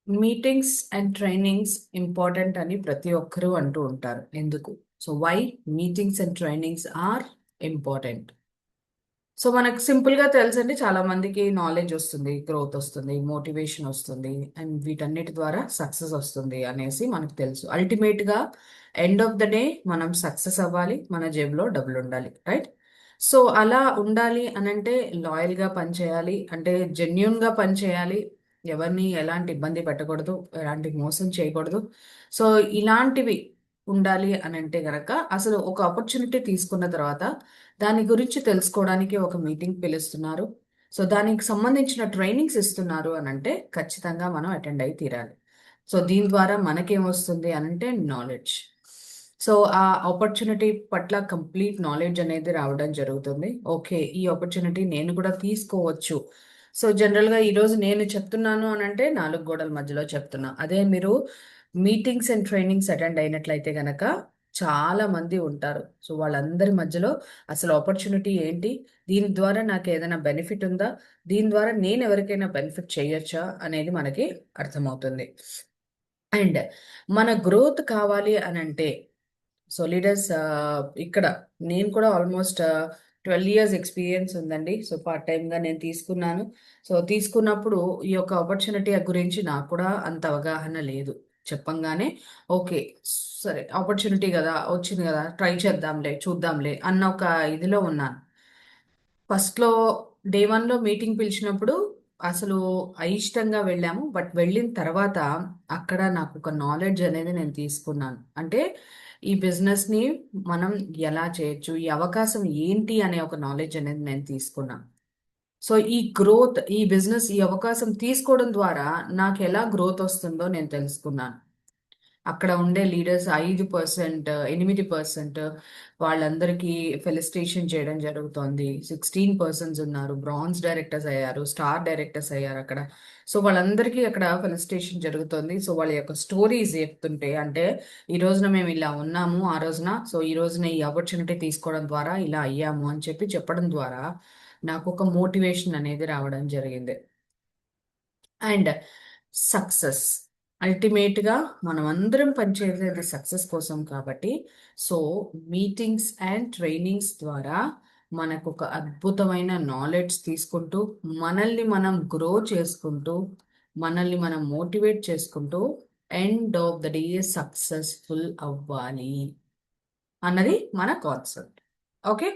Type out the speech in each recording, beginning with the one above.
Meetings and trainings important అని ప్రతి ఒక్కరూ అంటూ ఉంటారు. ఎందుకు? So why meetings and trainings are important? So మనకు సింపుల్ గా తెలుసండి, చాలా మందికి నాలెడ్జ్ వస్తుంది, గ్రోత్ వస్తుంది, మోటివేషన్ వస్తుంది, అండ్ వీటన్నిటి ద్వారా సక్సెస్ వస్తుంది అనేసి మనకు తెలుసు. అల్టిమేట్ గా ఎండ్ ఆఫ్ ద డే మనం సక్సెస్ అవ్వాలి, మన జేబులో డబ్బులు ఉండాలి, రైట్? సో అలా ఉండాలి అనంటే లాయల్ గా పనిచేయాలి, అంటే జెన్యున్ గా పనిచేయాలి, ఎవరిని ఎలాంటి ఇబ్బంది పెట్టకూడదు, ఎలాంటి మోసం చేయకూడదు. సో ఇలాంటివి ఉండాలి అని అంటే గనక అసలు ఒక ఆపర్చునిటీ తీసుకున్న తర్వాత దాని గురించి తెలుసుకోవడానికి ఒక మీటింగ్ పిలుస్తున్నారు. సో దానికి సంబంధించిన ట్రైనింగ్స్ ఇస్తున్నారు అని అంటే ఖచ్చితంగా మనం అటెండ్ అయి తీరాలి. సో దీని ద్వారా మనకేమొస్తుంది అనంటే నాలెడ్జ్. సో ఆ ఆపర్చునిటీ పట్ల కంప్లీట్ నాలెడ్జ్ అనేది రావడం జరుగుతుంది. ఓకే, ఈ ఆపర్చునిటీ నేను కూడా తీసుకోవచ్చు. సో జనరల్గా ఈరోజు నేను చెప్తున్నాను అని అంటే నాలుగు గోడల మధ్యలో చెప్తున్నా. అదే మీరు మీటింగ్స్ అండ్ ట్రైనింగ్స్ అటెండ్ అయినట్లయితే గనక చాలా మంది ఉంటారు. సో వాళ్ళందరి మధ్యలో అసలు ఆపర్చునిటీ ఏంటి, దీని ద్వారా నాకు ఏదైనా బెనిఫిట్ ఉందా, దీని ద్వారా నేను ఎవరికైనా బెనిఫిట్ చేయొచ్చా అనేది మనకి అర్థమవుతుంది. అండ్ మన గ్రోత్ కావాలి అని అంటే సో లీడర్స్, ఇక్కడ నేను కూడా ఆల్మోస్ట్ 12 years ఎక్స్పీరియన్స్ ఉందండి. సో పార్ట్ టైంగా నేను తీసుకున్నాను. సో తీసుకున్నప్పుడు ఈ యొక్క ఆపర్చునిటీ గురించి నాకు కూడా అంత అవగాహన లేదు. చెప్పంగానే ఓకే, సరే ఆపర్చునిటీ కదా వచ్చింది కదా ట్రై చేద్దాంలే చూద్దాంలే అన్న ఒక ఇదిలో ఉన్నాను. ఫస్ట్లో డే 1లో మీటింగ్ పిలిచినప్పుడు అసలు అయిష్టంగా వెళ్ళాము. బట్ వెళ్ళిన తర్వాత అక్కడ నాకు ఒక నాలెడ్జ్ అనేది నేను తీసుకున్నాను. అంటే ఈ బిజినెస్ని మనం ఎలా చేయొచ్చు, ఈ అవకాశం ఏంటి అనే ఒక నాలెడ్జ్ అనేది నేను తీసుకున్నాను. సో ఈ గ్రోత్, ఈ బిజినెస్, ఈ అవకాశం తీసుకోవడం ద్వారా నాకు ఎలా గ్రోత్ వస్తుందో నేను తెలుసుకున్నాను. అక్కడ ఉండే లీడర్స్ 5%, 8% వాళ్ళందరికీ ఫెలిసిటేషన్ చేయడం జరుగుతోంది. 16 పర్సన్స్ ఉన్నారు, బ్రాంజ్ డైరెక్టర్స్ అయ్యారు, స్టార్ డైరెక్టర్స్ అయ్యారు అక్కడ. సో వాళ్ళందరికీ అక్కడ ఫెలిసిటేషన్ జరుగుతోంది. సో వాళ్ళ యొక్క స్టోరీస్ చెప్తుంటే, అంటే ఈ రోజున మేము ఇలా ఉన్నాము, ఆ రోజున సో ఈ రోజున ఈ ఆపర్చునిటీ తీసుకోవడం ద్వారా ఇలా అయ్యాము అని చెప్పి చెప్పడం ద్వారా నాకు ఒక మోటివేషన్ అనేది రావడం జరిగింది. అండ్ సక్సెస్, అల్టిమేట్గా మనం అందరం పనిచేసేది సక్సెస్ కోసం కాబట్టి సో మీటింగ్స్ అండ్ ట్రైనింగ్స్ ద్వారా మనకు ఒక అద్భుతమైన నాలెడ్జ్ తీసుకుంటూ, మనల్ని మనం గ్రో చేసుకుంటూ, మనల్ని మనం మోటివేట్ చేసుకుంటూ end of the day successful అవ్వాలి అన్నది మన కాన్సెప్ట్. ఓకే,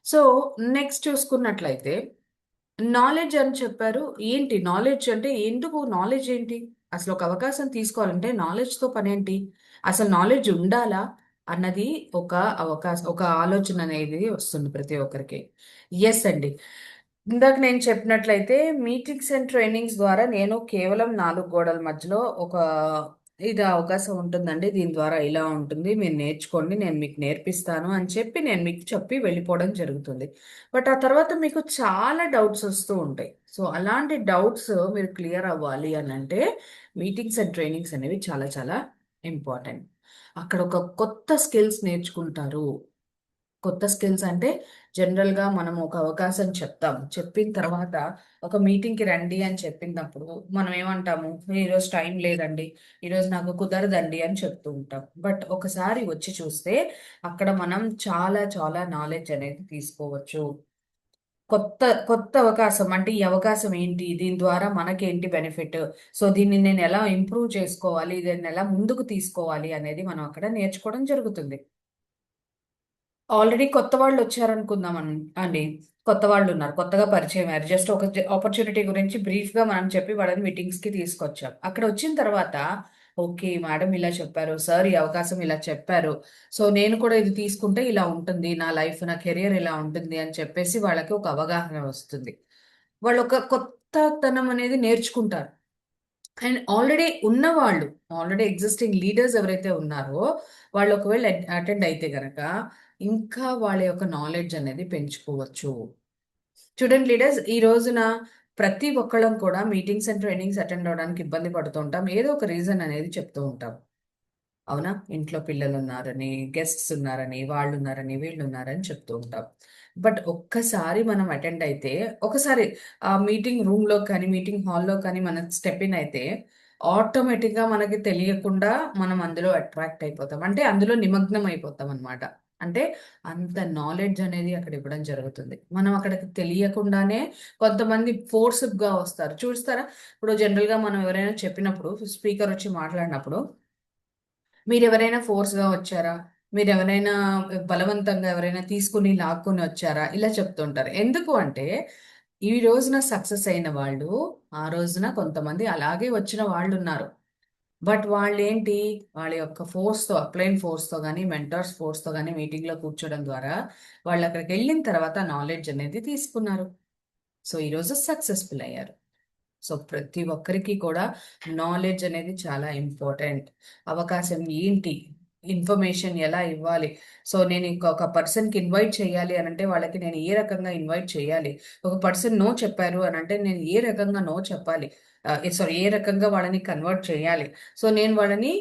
సో నెక్స్ట్ చూసుకున్నట్లయితే నాలెడ్జ్ అని చెప్పారు. ఏంటి నాలెడ్జ్ అంటే, ఎందుకు నాలెడ్జ్ ఏంటి? అసలు ఒక అవకాశం తీసుకోవాలంటే నాలెడ్జ్తో పని ఏంటి? అసలు నాలెడ్జ్ ఉండాలా అన్నది ఒక అవకాశం, ఒక ఆలోచన అనేది వస్తుంది ప్రతి ఒక్కరికి. ఎస్ అండి, ఇందాక నేను చెప్పినట్లయితే మీటింగ్స్ అండ్ ట్రైనింగ్స్ ద్వారా నేను కేవలం నాలుగు గోడల మధ్యలో ఒక ఇది అవకాశం ఉంటుందండి, దీని ద్వారా ఇలా ఉంటుంది, మీరు నేర్చుకోండి, నేను మీకు నేర్పిస్తాను అని చెప్పి నేను మీకు చెప్పి వెళ్ళిపోవడం జరుగుతుంది. బట్ ఆ తర్వాత మీకు చాలా డౌట్స్ వస్తూ ఉంటాయి. సో అలాంటి డౌట్స్ మీరు క్లియర్ అవ్వాలి అని అంటే మీటింగ్స్ అండ్ ట్రైనింగ్స్ అనేవి చాలా చాలా ఇంపార్టెంట్. అక్కడ ఒక కొత్త స్కిల్స్ నేర్చుకుంటారు. కొత్త స్కిల్స్ అంటే జనరల్గా మనం ఒక అవకాశం చెప్తాం, చెప్పిన తర్వాత ఒక మీటింగ్కి రండి అని చెప్పినప్పుడు మనం ఏమంటాము, ఈరోజు టైం లేదండి, ఈరోజు నాకు కుదరదండి అని చెప్తూ ఉంటాం. బట్ ఒకసారి వచ్చి చూస్తే అక్కడ మనం చాలా చాలా నాలెడ్జ్ అనేది తీసుకోవచ్చు. కొత్త కొత్త అవకాశం అంటే ఈ అవకాశం ఏంటి, దీని ద్వారా మనకేంటి బెనిఫిట్, సో దీన్ని నేను ఎలా ఇంప్రూవ్ చేసుకోవాలి, దీన్ని ఎలా ముందుకు తీసుకోవాలి అనేది మనం అక్కడ నేర్చుకోవడం జరుగుతుంది. ఆల్రెడీ కొత్త వాళ్ళు వచ్చారనుకుందాం అండి. కొత్త వాళ్ళు ఉన్నారు, కొత్తగా పరిచయం అయ్యారు. జస్ట్ ఒక ఆపర్చునిటీ గురించి బ్రీఫ్ గా మనం చెప్పి వాళ్ళని మీటింగ్స్ కి తీసుకొచ్చాం. అక్కడ వచ్చిన తర్వాత ఓకే మేడం ఇలా చెప్పారు, సార్ ఈ అవకాశం ఇలా చెప్పారు, సో నేను కూడా ఇది తీసుకుంటే ఇలా ఉంటుంది, నా లైఫ్, నా కెరియర్ ఇలా ఉంటుంది అని చెప్పేసి వాళ్ళకి ఒక అవగాహన వస్తుంది. వాళ్ళు ఒక కొత్తతనం అనేది నేర్చుకుంటారు. అండ్ ఆల్రెడీ ఉన్నవాళ్ళు, ఆల్రెడీ ఎగ్జిస్టింగ్ లీడర్స్ ఎవరైతే ఉన్నారో వాళ్ళు ఒకవేళ అటెండ్ అయితే గనక ఇంకా వాళ్ళ యొక్క నాలెడ్జ్ అనేది పెంచుకోవచ్చు. స్టూడెంట్ లీడర్స్, ఈ రోజున ప్రతి ఒక్కళ్ళం కూడా మీటింగ్స్ అండ్ ట్రైనింగ్స్ అటెండ్ అవడానికి ఇబ్బంది పడుతూ ఉంటాం. ఏదో ఒక రీజన్ అనేది చెప్తూ ఉంటాం. అవునా, ఇంట్లో పిల్లలు ఉన్నారని, గెస్ట్స్ ఉన్నారని, వాళ్ళు ఉన్నారని, వీళ్ళు ఉన్నారని చెప్తూ ఉంటాం. బట్ ఒక్కసారి మనం అటెండ్ అయితే, ఒకసారి ఆ మీటింగ్ రూమ్ లో కానీ మీటింగ్ హాల్లో కానీ మనం స్టెప్ ఇన్ అయితే ఆటోమేటిక్గా మనకి తెలియకుండా మనం అందులో అట్రాక్ట్ అయిపోతాం, అంటే అందులో నిమగ్నం అయిపోతాం అనమాట. అంటే అంత నాలెడ్జ్ అనేది అక్కడ ఇవ్వడం జరుగుతుంది. మనం అక్కడికి తెలియకుండానే కొంతమంది ఫోర్స్గా వస్తారు చూస్తారా. ఇప్పుడు జనరల్గా మనం ఎవరైనా చెప్పినప్పుడు, స్పీకర్ వచ్చి మాట్లాడినప్పుడు, మీరు ఎవరైనా ఫోర్స్గా వచ్చారా, మీరు ఎవరైనా బలవంతంగా ఎవరైనా తీసుకుని లాక్కుని వచ్చారా, ఇలా చెప్తుంటారు. ఎందుకు అంటే ఈ రోజున సక్సెస్ అయిన వాళ్ళు, ఆ రోజున కొంతమంది అలాగే వచ్చిన వాళ్ళు ఉన్నారు. బట్ వాళ్ళేంటి, వాళ్ళ యొక్క ఫోర్స్‌తో, అప్లైన్ ఫోర్స్‌తో గాని, మెంటర్స్ ఫోర్స్‌తో గాని మీటింగ్‌లో కూర్చోవడం ద్వారా వాళ్ళు అక్కడికెళ్ళిన తర్వాత నాలెడ్జ్ అనేది తీసుకున్నారు. సో, ఈరోజు సక్సెస్‌ఫుల్ అయ్యారు. సో, ప్రతి ఒక్కరికి కూడా నాలెడ్జ్ అనేది చాలా ఇంపార్టెంట్. అవకాశం ఏంటి? ఇన్ఫర్మేషన్ ఎలా ఇవ్వాలి? సో, నేను ఇంకొక పర్సన్‌కి ఇన్వైట్ చేయాలి అనంటే వాళ్ళకి నేను ఏ రకంగా ఇన్వైట్ చేయాలి? ఒక పర్సన్ నో చెప్పారు అనంటే నేను ఏ రకంగా నో చెప్పాలి? సారీ, ఏ రకంగా వాళ్ళని కన్వర్ట్ చేయాలి? సో, నేను వాళ్ళని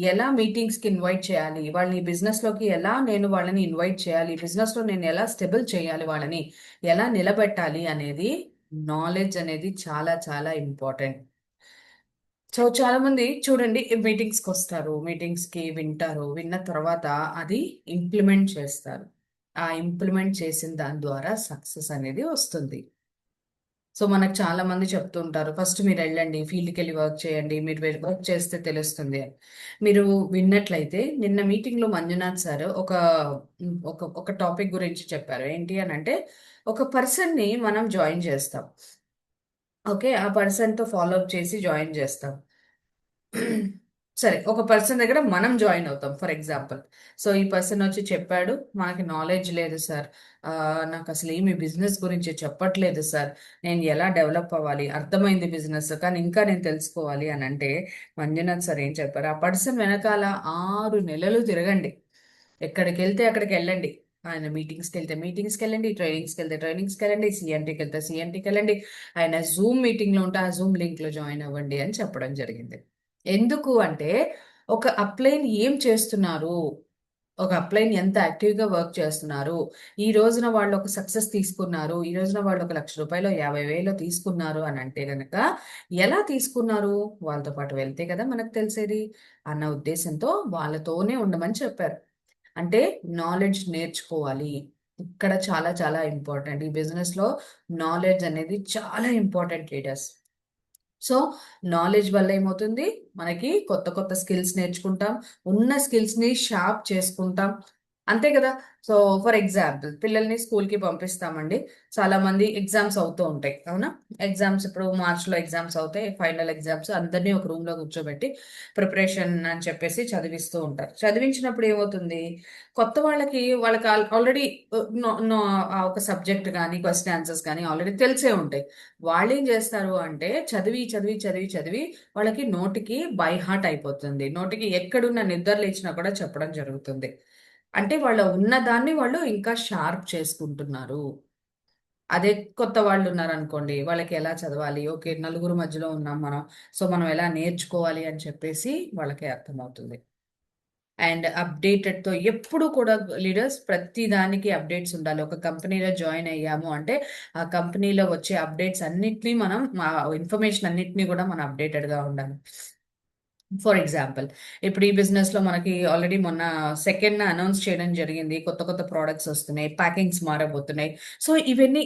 ఎలా మీటింగ్స్‌కి ఇన్వైట్ చేయాలి? వాళ్ళని బిజినెస్‌లోకి ఎలా నేను వాళ్ళని ఇన్వైట్ చేయాలి? బిజినెస్‌లో నేను ఎలా స్టెబుల్ చేయాలి వాళ్ళని? ఎలా నిలబెట్టాలి అనేది, నాలెడ్జ్ అనేది చాలా చాలా ఇంపార్టెంట్. సో, చాలామంది చూడండి మీటింగ్స్‌కొస్తారు. మీటింగ్స్‌కి వింటారు. విన్న తర్వాత అది ఇంప్లిమెంట్ చేస్తారు. ఆ ఇంప్లిమెంట్ చేసిన దాని ద్వారా సక్సెస్ అనేది వస్తుంది. సో, మనకు చాలామంది చెప్తూ ఉంటారు, "ఫస్ట్ మీరెళ్ళండి, ఫీల్డ్‌కెళ్ళి వర్క్ చేయండి. మీరు వర్క్ చేస్తే తెలుస్తుంది" అని. మీరు విన్నట్లయితే నిన్న మీటింగ్‌లో మంజునాథ్ సార్ ఒక టాపిక్ గురించి చెప్పారు. ఏంటి అనంటే, ఒక పర్సన్‌ని మనం జాయిన్ చేస్తాం. ఓకే. ఆ పర్సన్‌తో ఫాలో అప్ చేసి జాయిన్ చేస్తాం. సరే, ఒక పర్సన్ దగ్గర మనం జాయిన్ అవుతాం ఫర్ ఎగ్జాంపుల్. సో, ఈ పర్సన్ వచ్చి చెప్పాడు, "మనకి నాలెడ్జ్ లేదు సార్. నాకసలు ఏమి బిజినెస్ గురించి చెప్పట్లేదు సార్. నేను ఎలా డెవలప్ అవ్వాలి? అర్థమైంది బిజినెస్. కానీ ఇంకా నేను తెలుసుకోవాలి" అనంటే, మంజునాథ్ సార్ ఏం చెప్పారు, "ఆ పర్సన్ వెనకాల 6 నెలలు తిరగండి. ఎక్కడికెళ్తే అక్కడికెళ్ళండి. ఆయన మీటింగ్స్‌కెళ్తే మీటింగ్స్‌కెళ్ళండి, ట్రైనింగ్స్‌కెళ్తే ట్రైనింగ్స్‌కెళ్ళండి, సీఎన్‌టీకెళ్తే సీఎన్‌టీకెళ్ళండి. ఆయన జూమ్ మీటింగ్‌లో ఉంటే ఆ జూమ్ లింక్‌లో జాయిన్ అవ్వండి" అని చెప్పడం జరిగింది. ఎందుకు అంటే, ఒక అప్లైన్ ఏం చేస్తున్నారు? ఒక అప్లైన్ ఎంత యాక్టివ్‌గా వర్క్ చేస్తున్నారు? ఈ రోజున వాళ్ళు ఒక సక్సెస్ తీసుకున్నారు. ఈ రోజున వాళ్ళు ఒక రూ. 1,00,000 50,000 తీసుకున్నారు అనంటే గనక, ఎలా తీసుకున్నారు? వాళ్ళతో పాటు వెళ్తే కదా మనకు తెలిసేది, అన్న ఉద్దేశంతో వాళ్ళతోనే ఉండమని చెప్పారు. అంటే నాలెడ్జ్ నేర్చుకోవాలి. ఇక్కడ చాలా చాలా ఇంపార్టెంట్. ఈ బిజినెస్‌లో నాలెడ్జ్ అనేది చాలా ఇంపార్టెంట్ లీడర్స్. సో, నాలెడ్జ్ వల్ల ఏమవుతుంది, మనకి కొత్త కొత్త స్కిల్స్ నేర్చుకుంటాం. ఉన్న స్కిల్స్‌ని షార్ప్ చేసుకుంటాం. అంతే కదా! సో, ఫర్ ఎగ్జాంపుల్ పిల్లల్ని స్కూల్‌కి పంపిస్తామండి. చాలామంది ఎగ్జామ్స్ అవుతూ ఉంటాయి. అవునా? ఎగ్జామ్స్ ఇప్పుడు మార్చ్‌లో ఎగ్జామ్స్ అవుతాయి. ఫైనల్ ఎగ్జామ్స్ అందరిని ఒక రూమ్‌లో కూర్చోబెట్టి ప్రిపరేషన్ అని చెప్పేసి చదివిస్తూ ఉంటారు. చదివించినప్పుడు ఏమవుతుంది, కొత్త వాళ్ళకి ఆల్రెడీ నో నో ఒక సబ్జెక్ట్ గాని, క్వెషన్ ఆన్సర్స్ గాని ఆల్రెడీ తెలిసే ఉంటాయి. వాళ్ళేం జేస్తారు అంటే చదివి వాళ్ళకి నోటికి బై హార్ట్ అయిపోతుంది. నోటికి ఎక్కడున్న నిద్ర లేచినా కూడా చెప్పడం జరుగుతుంది. అంటే ఉన్నదాన్ని వాళ్ళు ఇంకా షార్ప్ చేసుకుంటున్నారు. అదే కొత్త వాళ్ళున్నారనుకోండి, వాళ్ళకి ఎలా చదవాలి? ఓకే. నలుగురు మధ్యలో ఉన్నాం మనం. సో, మనం ఎలా నేర్చుకోవాలి అని చెప్పేసి వాళ్ళకి అర్థమవుతుంది. అండ్ అప్‌డేటెడ్‌తో ఎప్పుడు కూడా లీడర్స్ ప్రతి దానికి అప్‌డేట్స్ ఉండాలి. ఒక కంపెనీలో జాయిన్ అయ్యాము అంటే, ఆ కంపెనీలో వచ్చే అప్‌డేట్స్ అన్నిటిని మనం ఇన్ఫర్మేషన్ అన్నిటిని గూడా మనం అప్‌డేటెడ్‌గా ఉండాలి. ఫర్ ఎగ్జాంపుల్, ఇప్పుడు ఈ బిజినెస్‌లో మనకి ఆల్రెడీ మొన్న సెకండ్‌న అనౌన్స్ చేయడం జరిగింది. కొత్త కొత్త ప్రొడక్ట్స్ ఒస్తున్నాయి. ప్యాకింగ్స్ మారబోతున్నాయి. సో, ఇవన్నీ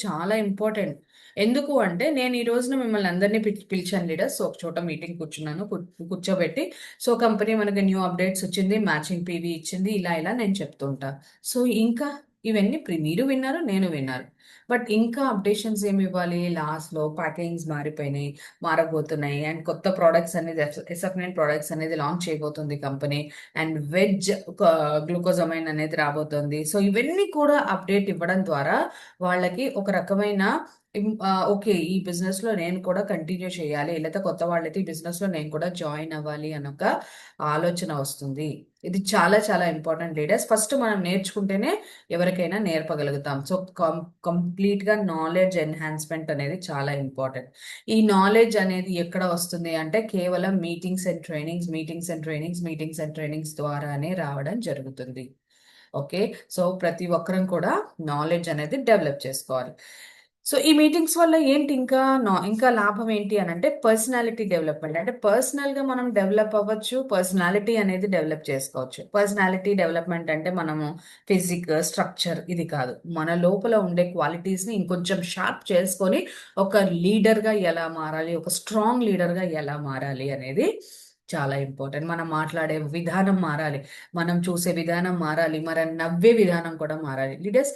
చాలా ఇంపార్టెంట్. ఎందుకు అంటే, నేను ఈ రోజున మిమ్మల్ని అందరిని పిలిచాను లీడర్స్. ఒక చోట మీటింగ్ కూర్చున్నాను. కూర్చోబెట్టి, సో, కంపెనీ మనకి న్యూ అప్‌డేట్స్ వచ్చింది. మ్యాచింగ్ పీవీ ఇచ్చింది. ఇలా ఇలా నేను చెప్తూ ఉంటా. సో, ఇంకా ఇవన్నీ మీరు విన్నారు, నేను విన్నాను. బట్ ఇంకా అప్డేషన్స్ ఏమివ్వాలి? లాస్ట్‌లో ప్యాకింగ్స్ మారిపోయినాయి. మారబోతున్నాయి. అండ్ కొత్త ప్రొడక్ట్స్ అనేది ఎసఫ్‌నైన్ ప్రొడక్ట్స్ అనేది లాంచ్ చేయబోతుంది కంపెనీ. అండ్ ఒక గ్లూకోజమైన్ అనేది రాబోతోంది. సో, ఇవన్నీ కూడా అప్డేట్ ఇవ్వడం ద్వారా వాళ్ళకి ఒక రకమైన ఓకే. ఈ బిజినెస్‌లో నేను కూడా కంటిన్యూ చేయాలి. లేతే కొత్త వాళ్ళైతే ఈ బిజినెస్‌లో నేను కూడా జాయిన్ అవ్వాలి అనొక ఆలోచన వస్తుంది. ఇది చాలా చాలా ఇంపార్టెంట్ లీడర్స్. ఫస్ట్ మనం నేర్చుకుంటేనే ఎవరికైనా నేర్పగలుగుతాం. సో, కంప్లీట్‌గా నాలెడ్జ్ ఎన్హాన్స్‌మెంట్ అనేది చాలా ఇంపార్టెంట్. ఈ నాలెడ్జ్ అనేది ఎక్కడ వస్తుంది అంటే కేవలం మీటింగ్స్ అండ్ ట్రైనింగ్స్ ద్వారానే రావడం జరుగుతుంది. ఓకే. సో, ప్రతి ఒక్కరం కూడా నాలెడ్జ్ అనేది డెవలప్ చేసుకోవాలి. సో ఈ మీటింగ్స్ వల్ల ఏంటి ఇంకా ఇంకా లాభం ఏంటి అని అంటే పర్సనాలిటీ డెవలప్మెంట్. అంటే పర్సనల్ గా మనం డెవలప్ అవ్వచ్చు, పర్సనాలిటీ అనేది డెవలప్ చేసుకోవచ్చు. పర్సనాలిటీ డెవలప్మెంట్ అంటే మనము ఫిజిక్ స్ట్రక్చర్ ఇది కాదు, మన లోపల ఉండే క్వాలిటీస్ ని ఇంకొంచెం షార్ప్ చేసుకొని ఒక లీడర్ గా ఎలా మారాలి, ఒక స్ట్రాంగ్ లీడర్ గా ఎలా మారాలి అనేది చాలా ఇంపార్టెంట్. మనం మాట్లాడే విధానం మారాలి, మనం చూసే విధానం మారాలి, మరి నవ్వే విధానం కూడా మారాలి. లీడర్స్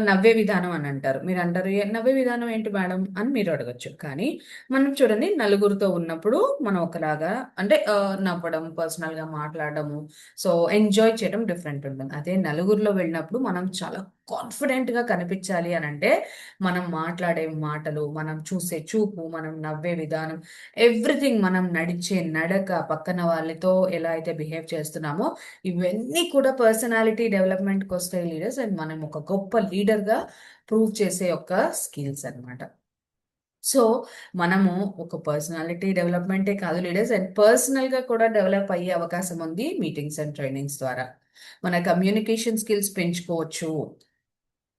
నవ్వే విధానం అని అంటారు. మీరు అంటారు, "ఏ నవ్వే విధానం ఏంటి మేడం" అని మీరు అడగచ్చు. కానీ మనం చూడండి, నలుగురితో ఉన్నప్పుడు మనం ఒకలాగా అంటే నవ్వడం, పర్సనల్ గా మాట్లాడడము, సో ఎంజాయ్ చేయడం డిఫరెంట్ ఉంటుంది. అదే నలుగురిలో వెళ్ళినప్పుడు మనం చాలా కాన్ఫిడెంట్ గా కనిపించాలి అని అంటే మనం మాట్లాడే మాటలు, మనం చూసే చూపు, మనం నవ్వే విధానం, ఎవ్రీథింగ్, మనం నడిచే నడక, పక్కన వాళ్ళతో ఎలా అయితే బిహేవ్ చేస్తున్నామో ఇవన్నీ కూడా పర్సనాలిటీ డెవలప్మెంట్కి వస్తాయి లీడర్స్. అండ్ మనం ఒక గొప్ప లీడర్గా ప్రూవ్ చేసే ఒక స్కిల్స్ అన్నమాట. సో మనము ఒక పర్సనాలిటీ డెవలప్మెంటే కాదు లీడర్స్, అండ్ పర్సనల్గా కూడా డెవలప్ అయ్యే అవకాశం ఉంది మీటింగ్స్ అండ్ ట్రైనింగ్స్ ద్వారా. మన కమ్యూనికేషన్ స్కిల్స్ పెంచుకోవచ్చు.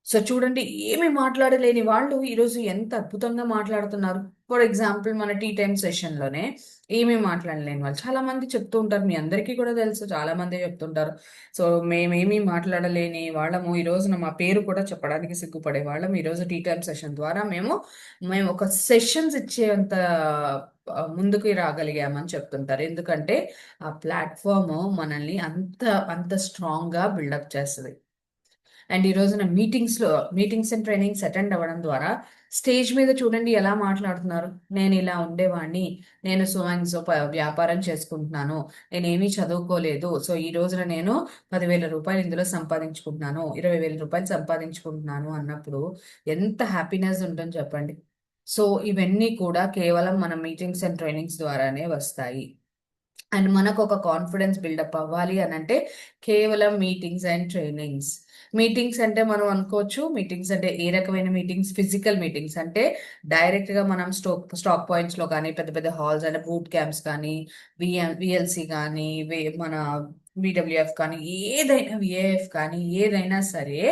సో చూడండి, ఏమి మాట్లాడలేని వాళ్ళు ఈరోజు ఎంత అద్భుతంగా మాట్లాడుతున్నారు. ఫర్ ఎగ్జాంపుల్, మన టీ టైమ్ సెషన్లోనే ఏమీ మాట్లాడలేని వాళ్ళు చాలా మంది చెప్తూ ఉంటారు. మీ అందరికీ కూడా తెలుసు, చాలా మంది చెప్తుంటారు. సో మేమేమీ మాట్లాడలేని వాళ్ళము, ఈ రోజున మా పేరు కూడా చెప్పడానికి సిగ్గుపడే వాళ్ళం ఈరోజు టీ టైమ్ సెషన్ ద్వారా మేము ఒక సెషన్స్ ఇచ్చేంత ముందుకు రాగలిగామని చెప్తుంటారు. ఎందుకంటే ఆ ప్లాట్ఫామ్ మనల్ని అంత అంత స్ట్రాంగ్గా బిల్డప్ చేస్తుంది. అండ్ ఈ రోజున మీటింగ్స్ అండ్ ట్రైనింగ్స్ అటెండ్ అవ్వడం ద్వారా స్టేజ్ మీద చూడండి ఎలా మాట్లాడుతున్నారు. నేను ఇలా ఉండేవాడిని, నేను సో అండ్ సో వ్యాపారం చేసుకుంటున్నాను, నేను ఏమీ చదువుకోలేదు, సో ఈ రోజున నేను 10,000 రూపాయలు ఇందులో సంపాదించుకుంటున్నాను, 20,000 రూపాయలు సంపాదించుకుంటున్నాను అన్నప్పుడు ఎంత హ్యాపీనెస్ ఉంటుంది చెప్పండి. సో ఇవన్నీ కూడా కేవలం మన మీటింగ్స్ అండ్ ట్రైనింగ్స్ ద్వారానే వస్తాయి. అండ్ మనకు ఒక కాన్ఫిడెన్స్ బిల్డప్ అవ్వాలి అని అంటే కేవలం మీటింగ్స్ అండ్ ట్రైనింగ్స్. మీటింగ్స్ అంటే మనం అనుకోవచ్చు, మీటింగ్స్ అంటే ఏ రకమైన మీటింగ్స్? ఫిజికల్ మీటింగ్స్ అంటే డైరెక్ట్ గా మనం స్టాక్ పాయింట్స్ లో కానీ, పెద్ద పెద్ద హాల్స్ అంటే బూట్ క్యాంప్స్ కానీ, విఎల్సి కానీ, మన విడబ్ల్యూఎఫ్ కానీ, ఏదైనా విఏఎఫ్ కానీ, ఏదైనా సరే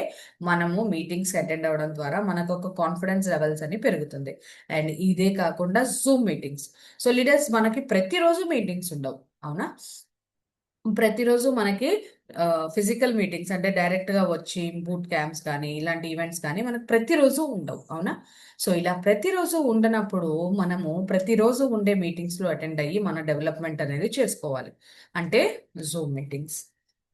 మనము మీటింగ్స్ అటెండ్ అవ్వడం ద్వారా మనకు ఒక కాన్ఫిడెన్స్ లెవెల్స్ అని పెరుగుతుంది. అండ్ ఇదే కాకుండా జూమ్ మీటింగ్స్. సో లీడర్స్, మనకి ప్రతిరోజు మీటింగ్స్ ఉండవు, అవునా? ప్రతిరోజు మనకి ఫిజికల్ మీటింగ్స్ అంటే డైరెక్ట్ గా వచ్చి బూట్ క్యాంప్స్ కానీ, ఇలాంటి ఈవెంట్స్ కానీ మనకు ప్రతిరోజు ఉండవు, అవునా? సో ఇలా ప్రతిరోజు ఉండనప్పుడు మనము ప్రతిరోజు ఉండే మీటింగ్స్ లో అటెండ్ అయ్యి మన డెవలప్మెంట్ అనేది చేసుకోవాలి. అంటే జూమ్ మీటింగ్స్.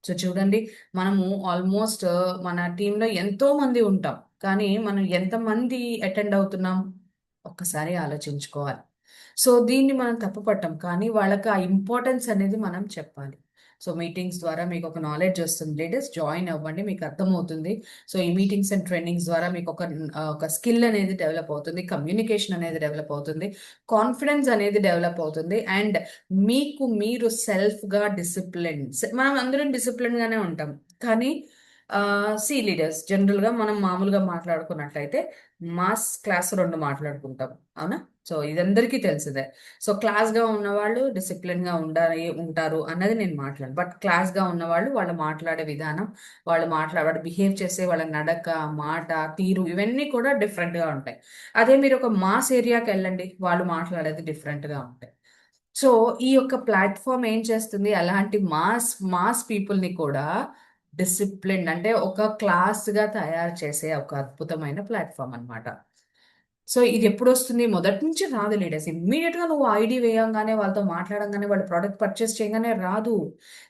సో చూడండి, మనము ఆల్మోస్ట్ మన టీంలో ఎంతో మంది ఉంటాం, కానీ మనం ఎంతమంది అటెండ్ అవుతున్నాం ఒక్కసారి ఆలోచించుకోవాలి. సో దీన్ని మనం తప్పు పట్టం, కానీ వాళ్ళకి ఆ ఇంపార్టెన్స్ అనేది మనం చెప్పాలి. సో మీటింగ్స్ ద్వారా మీకు ఒక నాలెడ్జ్ వస్తుంది. లేటెస్ట్ జాయిన్ అవ్వండి, మీకు అర్థమవుతుంది. సో ఈ మీటింగ్స్ అండ్ ట్రైనింగ్స్ ద్వారా మీకు ఒక స్కిల్ అనేది డెవలప్ అవుతుంది, కమ్యూనికేషన్ అనేది డెవలప్ అవుతుంది, కాన్ఫిడెన్స్ అనేది డెవలప్ అవుతుంది. అండ్ మీకు మీరు సెల్ఫ్గా డిసిప్లిన్, మనం అందరం డిసిప్లిన్ గానే ఉంటాం, కానీ లీడర్స్ జనరల్గా మనం మామూలుగా మాట్లాడుకున్నట్లయితే మాస్ క్లాస్ రెండు మాట్లాడుకుంటాం, అవునా? సో ఇదందరికీ తెలిసిందే. సో క్లాస్ గా ఉన్నవాళ్ళు డిసిప్లిన్ గా ఉంటారు అన్నది నేను మాట్లాడను. బట్ క్లాస్ గా ఉన్నవాళ్ళు వాళ్ళు మాట్లాడే విధానం, వాళ్ళు బిహేవ్ చేసే వాళ్ళ నడక, మాట, తీరు, ఇవన్నీ కూడా డిఫరెంట్ గా ఉంటాయి. అదే మీరు ఒక మాస్ ఏరియాకి వెళ్ళండి, వాళ్ళు మాట్లాడేది డిఫరెంట్ గా ఉంటాయి. సో ఈ యొక్క ప్లాట్ఫామ్ ఏం చేస్తుంది, అలాంటి మాస్ మాస్ పీపుల్ ని కూడా డిసిప్లిన్ అంటే ఒక క్లాస్ గా తయారు చేసే ఒక అద్భుతమైన ప్లాట్ఫామ్ అన్నమాట. సో ఇది ఎప్పుడు వస్తుంది? మొదటి నుంచి రాదు లీడర్స్. ఇమ్మీడియట్ గా నువ్వు ఐడి వేయంగానే, వాళ్ళతో మాట్లాడంగానే, వాళ్ళ ప్రోడక్ట్ పర్చేస్ చేయగానే రాదు.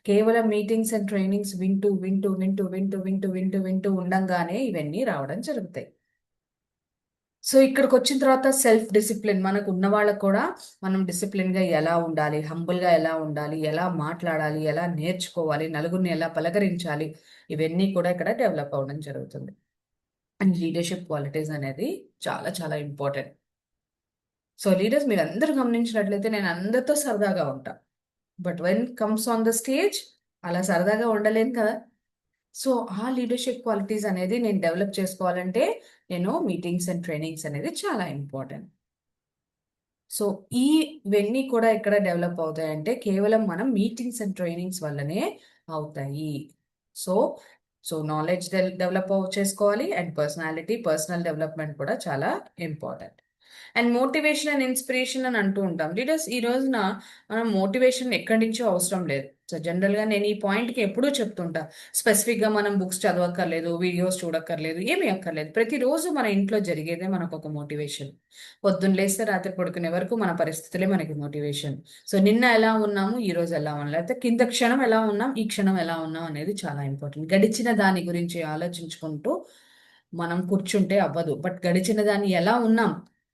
కేవలం మీటింగ్స్ అండ్ ట్రైనింగ్స్ వింటూ వింటూ వింటూ వింటూ వింటూ వింటూ వింటూ ఉండంగానే ఇవన్నీ రావడం జరుగుతాయి. సో ఇక్కడికి వచ్చిన తర్వాత సెల్ఫ్ డిసిప్లిన్ మనకు ఉన్న వాళ్ళకు కూడా, మనం డిసిప్లిన్ గా ఎలా ఉండాలి, హంబుల్ గా ఎలా ఉండాలి, ఎలా మాట్లాడాలి, ఎలా నేర్చుకోవాలి, నలుగురిని ఎలా పలకరించాలి, ఇవన్నీ కూడా ఇక్కడ డెవలప్ అవ్వడం జరుగుతుంది. అండ్ లీడర్షిప్ క్వాలిటీస్ అనేది చాలా చాలా ఇంపార్టెంట్. సో లీడర్స్, మీరు అందరూ గమనించినట్లయితే నేను అందరితో సరదాగా ఉంటా, but when comes on the stage అలా సరదాగా ఉండలేను కదా. సో ఆ లీడర్షిప్ క్వాలిటీస్ అనేది నేను డెవలప్ చేసుకోవాలంటే నేను మీటింగ్స్ అండ్ ట్రైనింగ్స్ అనేది చాలా ఇంపార్టెంట్. సో ఈ ఇవన్నీ కూడా ఎక్కడ డెవలప్ అవుతాయంటే కేవలం మనం మీటింగ్స్ అండ్ ట్రైనింగ్స్ వల్లనే అవుతాయి. సో సో నాలెడ్జ్ డెవలప్ చేసుకోవాలి అండ్ పర్సనల్ డెవలప్మెంట్ కూడా చాలా important. And motivation and inspiration అని అంటూ ఉంటాం లీడర్స్. ఈ రోజున మనం మోటివేషన్ ఎక్కడి నుంచో అవసరం లేదు. సో జనరల్గా నేను ఈ పాయింట్కి ఎప్పుడూ చెప్తుంటా, స్పెసిఫిక్గా మనం బుక్స్ చదవక్కర్లేదు, వీడియోస్ చూడక్కర్లేదు, ఏమీ అక్కర్లేదు. ప్రతిరోజు మన ఇంట్లో జరిగేదే మనకు ఒక మోటివేషన్. పొద్దున్న లేస్తే రాత్రి పడుకునే వరకు మన పరిస్థితులే మనకి మోటివేషన్. సో నిన్న ఎలా ఉన్నాము, ఈ రోజు ఎలా ఉన్నాం, లేకపోతే కింద క్షణం ఎలా ఉన్నాం, ఈ క్షణం ఎలా ఉన్నాం అనేది చాలా ఇంపార్టెంట్. గడిచిన దాని గురించి ఆలోచించుకుంటూ మనం కూర్చుంటే అవ్వదు. బట్ గడిచిన దాన్ని ఎలా ఉన్నాం,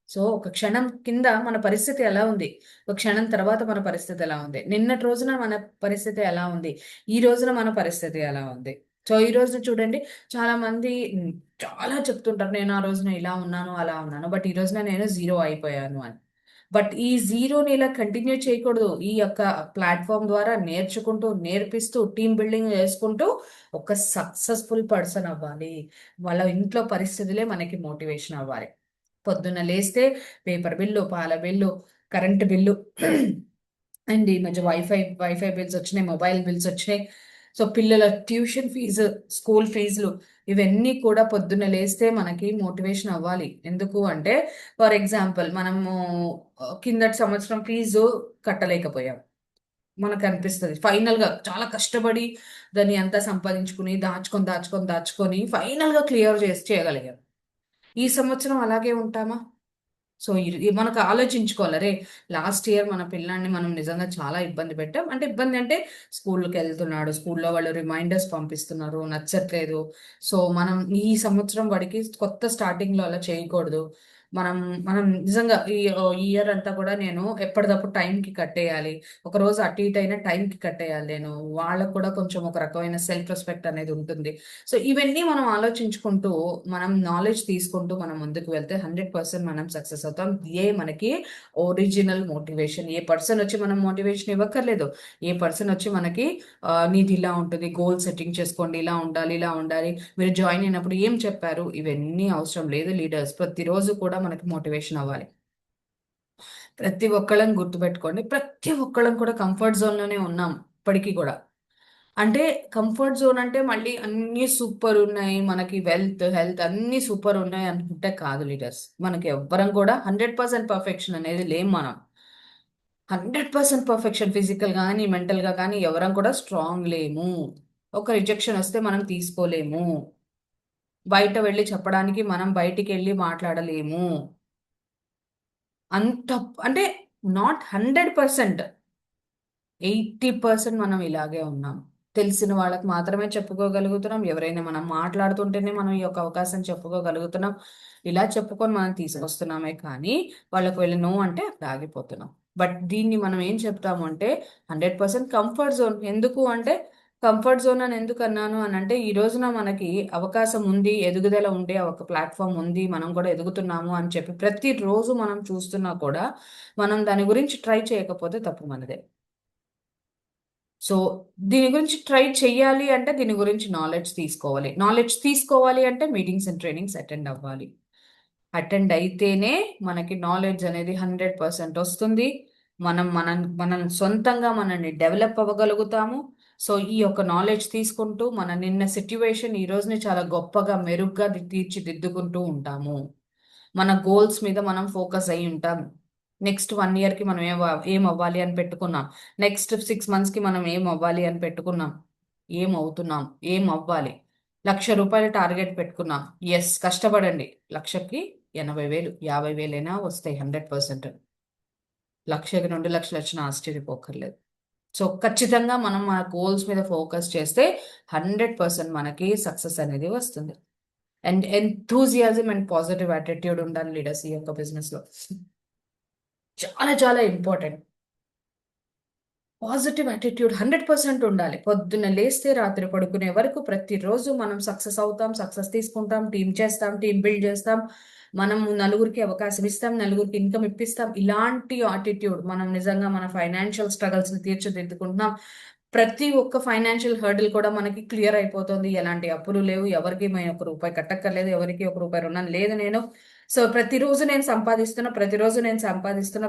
సో ఒక క్షణం కింద మన పరిస్థితి ఎలా ఉంది, ఒక క్షణం తర్వాత మన పరిస్థితి ఎలా ఉంది, నిన్నటి రోజున మన పరిస్థితి ఎలా ఉంది, ఈ రోజున మన పరిస్థితి ఎలా ఉంది. సో ఈ రోజున చూడండి, చాలా మంది చాలా చెప్తుంటారు, నేను ఆ రోజున ఇలా ఉన్నాను అలా ఉన్నాను, బట్ ఈ రోజున నేను జీరో అయిపోయాను అని. బట్ ఈ జీరోని ఇలా కంటిన్యూ చేయకూడదు. ఈ యొక్క ప్లాట్ఫామ్ ద్వారా నేర్చుకుంటూ, నేర్పిస్తూ, టీమ్ బిల్డింగ్ చేసుకుంటూ ఒక సక్సెస్ఫుల్ పర్సన్ అవ్వాలి. వాళ్ళ ఇంట్లో పరిస్థితులే మనకి మోటివేషన్ అవ్వాలి. పొద్దున్న లేస్తే పేపర్ బిల్లు, పాల బిల్లు, కరెంటు బిల్లు అండ్ ఈ మధ్య వైఫై బిల్స్ వచ్చినాయి, మొబైల్ బిల్స్ వచ్చినాయి. సో పిల్లల ట్యూషన్ ఫీజు, స్కూల్ ఫీజులు, ఇవన్నీ కూడా పొద్దున్న లేస్తే మనకి మోటివేషన్ అవ్వాలి. ఎందుకు అంటే, ఫర్ ఎగ్జాంపుల్ మనము కిందటి సంవత్సరం ఫీజు కట్టలేకపోయాం. మనకు అనిపిస్తుంది ఫైనల్ గా చాలా కష్టపడి దాన్ని అంతా సంపాదించుకుని దాచుకొని దాచుకొని దాచుకొని ఫైనల్ గా క్లియర్ చేసి చేయగలిగాం. ఈ సంవత్సరం అలాగే ఉంటామా? సో మనకు ఆలోచించుకోవాలి, రే లాస్ట్ ఇయర్ మన పిల్లాన్ని మనం నిజంగా చాలా ఇబ్బంది పెట్టాం. అంటే ఇబ్బంది అంటే స్కూల్కి వెళ్తున్నాడు, స్కూల్లో వాళ్ళు రిమైండర్స్ పంపిస్తున్నారు, నచ్చట్లేదు. సో మనం ఈ సంవత్సరం వాడికి కొత్త స్టార్టింగ్లో అలా చేయకూడదు. మనం మనం నిజంగా ఈ ఇయర్ అంతా కూడా నేను ఎప్పటికప్పుడు టైంకి కట్టేయాలి. ఒక రోజు అటు ఇటు అయినా టైంకి కట్టేయాలి. నేను వాళ్ళకు కూడా కొంచెం ఒక రకమైన సెల్ఫ్ రెస్పెక్ట్ అనేది ఉంటుంది. సో ఇవన్నీ మనం ఆలోచించుకుంటూ, మనం నాలెడ్జ్ తీసుకుంటూ మనం ముందుకు వెళ్తే 100% మనం సక్సెస్ అవుతాం. మనకి ఒరిజినల్ మోటివేషన్. ఏ పర్సన్ వచ్చి మనం మోటివేషన్ ఇవ్వక్కర్లేదు. ఏ పర్సన్ వచ్చి మనకి నీది ఇలా ఉంటుంది, గోల్ సెట్టింగ్ చేసుకోండి, ఇలా ఉండాలి, ఇలా ఉండాలి, మీరు జాయిన్ అయినప్పుడు ఏం చెప్పారు, ఇవన్నీ అవసరం లేదు. లీడర్స్ ప్రతిరోజు కూడా మనకి మోటివేషన్ అవ్వాలి. ప్రతి ఒక్కళ్ళని గుర్తుపెట్టుకోండి, ప్రతి ఒక్కళ్ళం కూడా కంఫర్ట్ జోన్లోనే ఉన్నాం ఇప్పటికీ కూడా. అంటే కంఫర్ట్ జోన్ అంటే మళ్ళీ అన్ని సూపర్ ఉన్నాయి, మనకి హెల్త్ అన్ని సూపర్ ఉన్నాయి అనుకుంటే కాదు లీడర్స్. మనకి ఎవ్వరం కూడా 100% పర్ఫెక్షన్ అనేది లేం మనం. 100% పర్ఫెక్షన్ ఫిజికల్ కానీ మెంటల్ గా కానీ ఎవరం కూడా స్ట్రాంగ్ లేము. ఒక రిజెక్షన్ వస్తే మనం తీసుకోలేము. బయట వెళ్ళి చెప్పడానికి మనం బయటికి వెళ్ళి మాట్లాడలేము. అంత అంటే నాట్ 100%, 80% మనం ఇలాగే ఉన్నాం. తెలిసిన వాళ్ళకి మాత్రమే చెప్పుకోగలుగుతున్నాం. ఎవరైనా మనం మాట్లాడుతుంటేనే మనం ఈ యొక్క అవకాశం చెప్పుకోగలుగుతున్నాం. ఇలా చెప్పుకొని మనం తీసుకొస్తున్నామే కానీ వాళ్ళకి వెళ్ళి నో అంటే అక్కడ ఆగిపోతున్నాం. బట్ దీన్ని మనం ఏం చెప్తాము అంటే 100% కంఫర్ట్ జోన్. ఎందుకు అంటే కంఫర్ట్ జోన్ అని ఎందుకు అన్నాను అని అంటే, ఈ రోజున మనకి అవకాశం ఉంది, ఎదుగుదల ఉండే ఒక ప్లాట్ఫామ్ ఉంది, మనం కూడా ఎదుగుతున్నాము అని చెప్పి ప్రతిరోజు మనం చూస్తున్నా కూడా మనం దాని గురించి ట్రై చేయకపోతే తప్పు మనదే. సో దీని గురించి ట్రై చెయ్యాలి అంటే దీని గురించి నాలెడ్జ్ తీసుకోవాలి. నాలెడ్జ్ తీసుకోవాలి అంటే మీటింగ్స్ అండ్ ట్రైనింగ్స్ అటెండ్ అవ్వాలి. అటెండ్ అయితేనే మనకి నాలెడ్జ్ అనేది 100% వస్తుంది. మనం సొంతంగా మనల్ని డెవలప్ అవ్వగలుగుతాము. సో ఈ యొక్క నాలెడ్జ్ తీసుకుంటూ మన నిన్న సిట్యువేషన్ ఈ రోజుని చాలా గొప్పగా మెరుగ్గా తీర్చిదిద్దుకుంటూ ఉంటాము. మన గోల్స్ మీద మనం ఫోకస్ అయి ఉంటాం. నెక్స్ట్ 1 ఇయర్కి మనం ఏం అవ్వాలి అని పెట్టుకున్నాం. నెక్స్ట్ 6 మంత్స్కి మనం ఏం అవ్వాలి అని పెట్టుకున్నాం. ఏం అవుతున్నాం, ఏం అవ్వాలి. రూ. 1,00,000 టార్గెట్ పెట్టుకున్నాం. ఎస్, కష్టపడండి. లక్షకి 80,000, 50,000 అయినా వస్తాయి 100%. లక్షకి 2 లక్షలు వచ్చినా ఆశ్చర్యపోకర్లేదు. సో ఖచ్చితంగా మనం మన గోల్స్ మీద ఫోకస్ చేస్తే 100% మనకి సక్సెస్ అనేది వస్తుంది. And enthusiasm and positive attitude ఉండాలి లీడర్స్ ఈ యొక్క బిజినెస్ లో. చాలా చాలా ఇంపార్టెంట్. పాజిటివ్ యాటిట్యూడ్ 100% ఉండాలి. పొద్దున్న లేస్తే రాత్రి పడుకునే వరకు ప్రతిరోజు మనం సక్సెస్ అవుతాం, సక్సెస్ తీసుకుంటాం, టీం చేస్తాం, టీం బిల్డ్ చేస్తాం, మనం నలుగురికి అవకాశం ఇస్తాం, నలుగురికి ఇన్కమ్ ఇప్పిస్తాం. ఇలాంటి యాటిట్యూడ్ మనం నిజంగా మన ఫైనాన్షియల్ స్ట్రగల్స్ ని తీర్చిదిద్దుకుంటున్నాం. ప్రతి ఒక్క ఫైనాన్షియల్ హర్డిల్ కూడా మనకి క్లియర్ అయిపోతుంది. ఎలాంటి అప్పులు లేవు, ఎవరికి మేము 1 రూపాయి కట్టక్కర్లేదు, ఎవరికి 1 రూపాయి రుణం లేదు. నేను సో ప్రతిరోజు నేను సంపాదిస్తున్నా,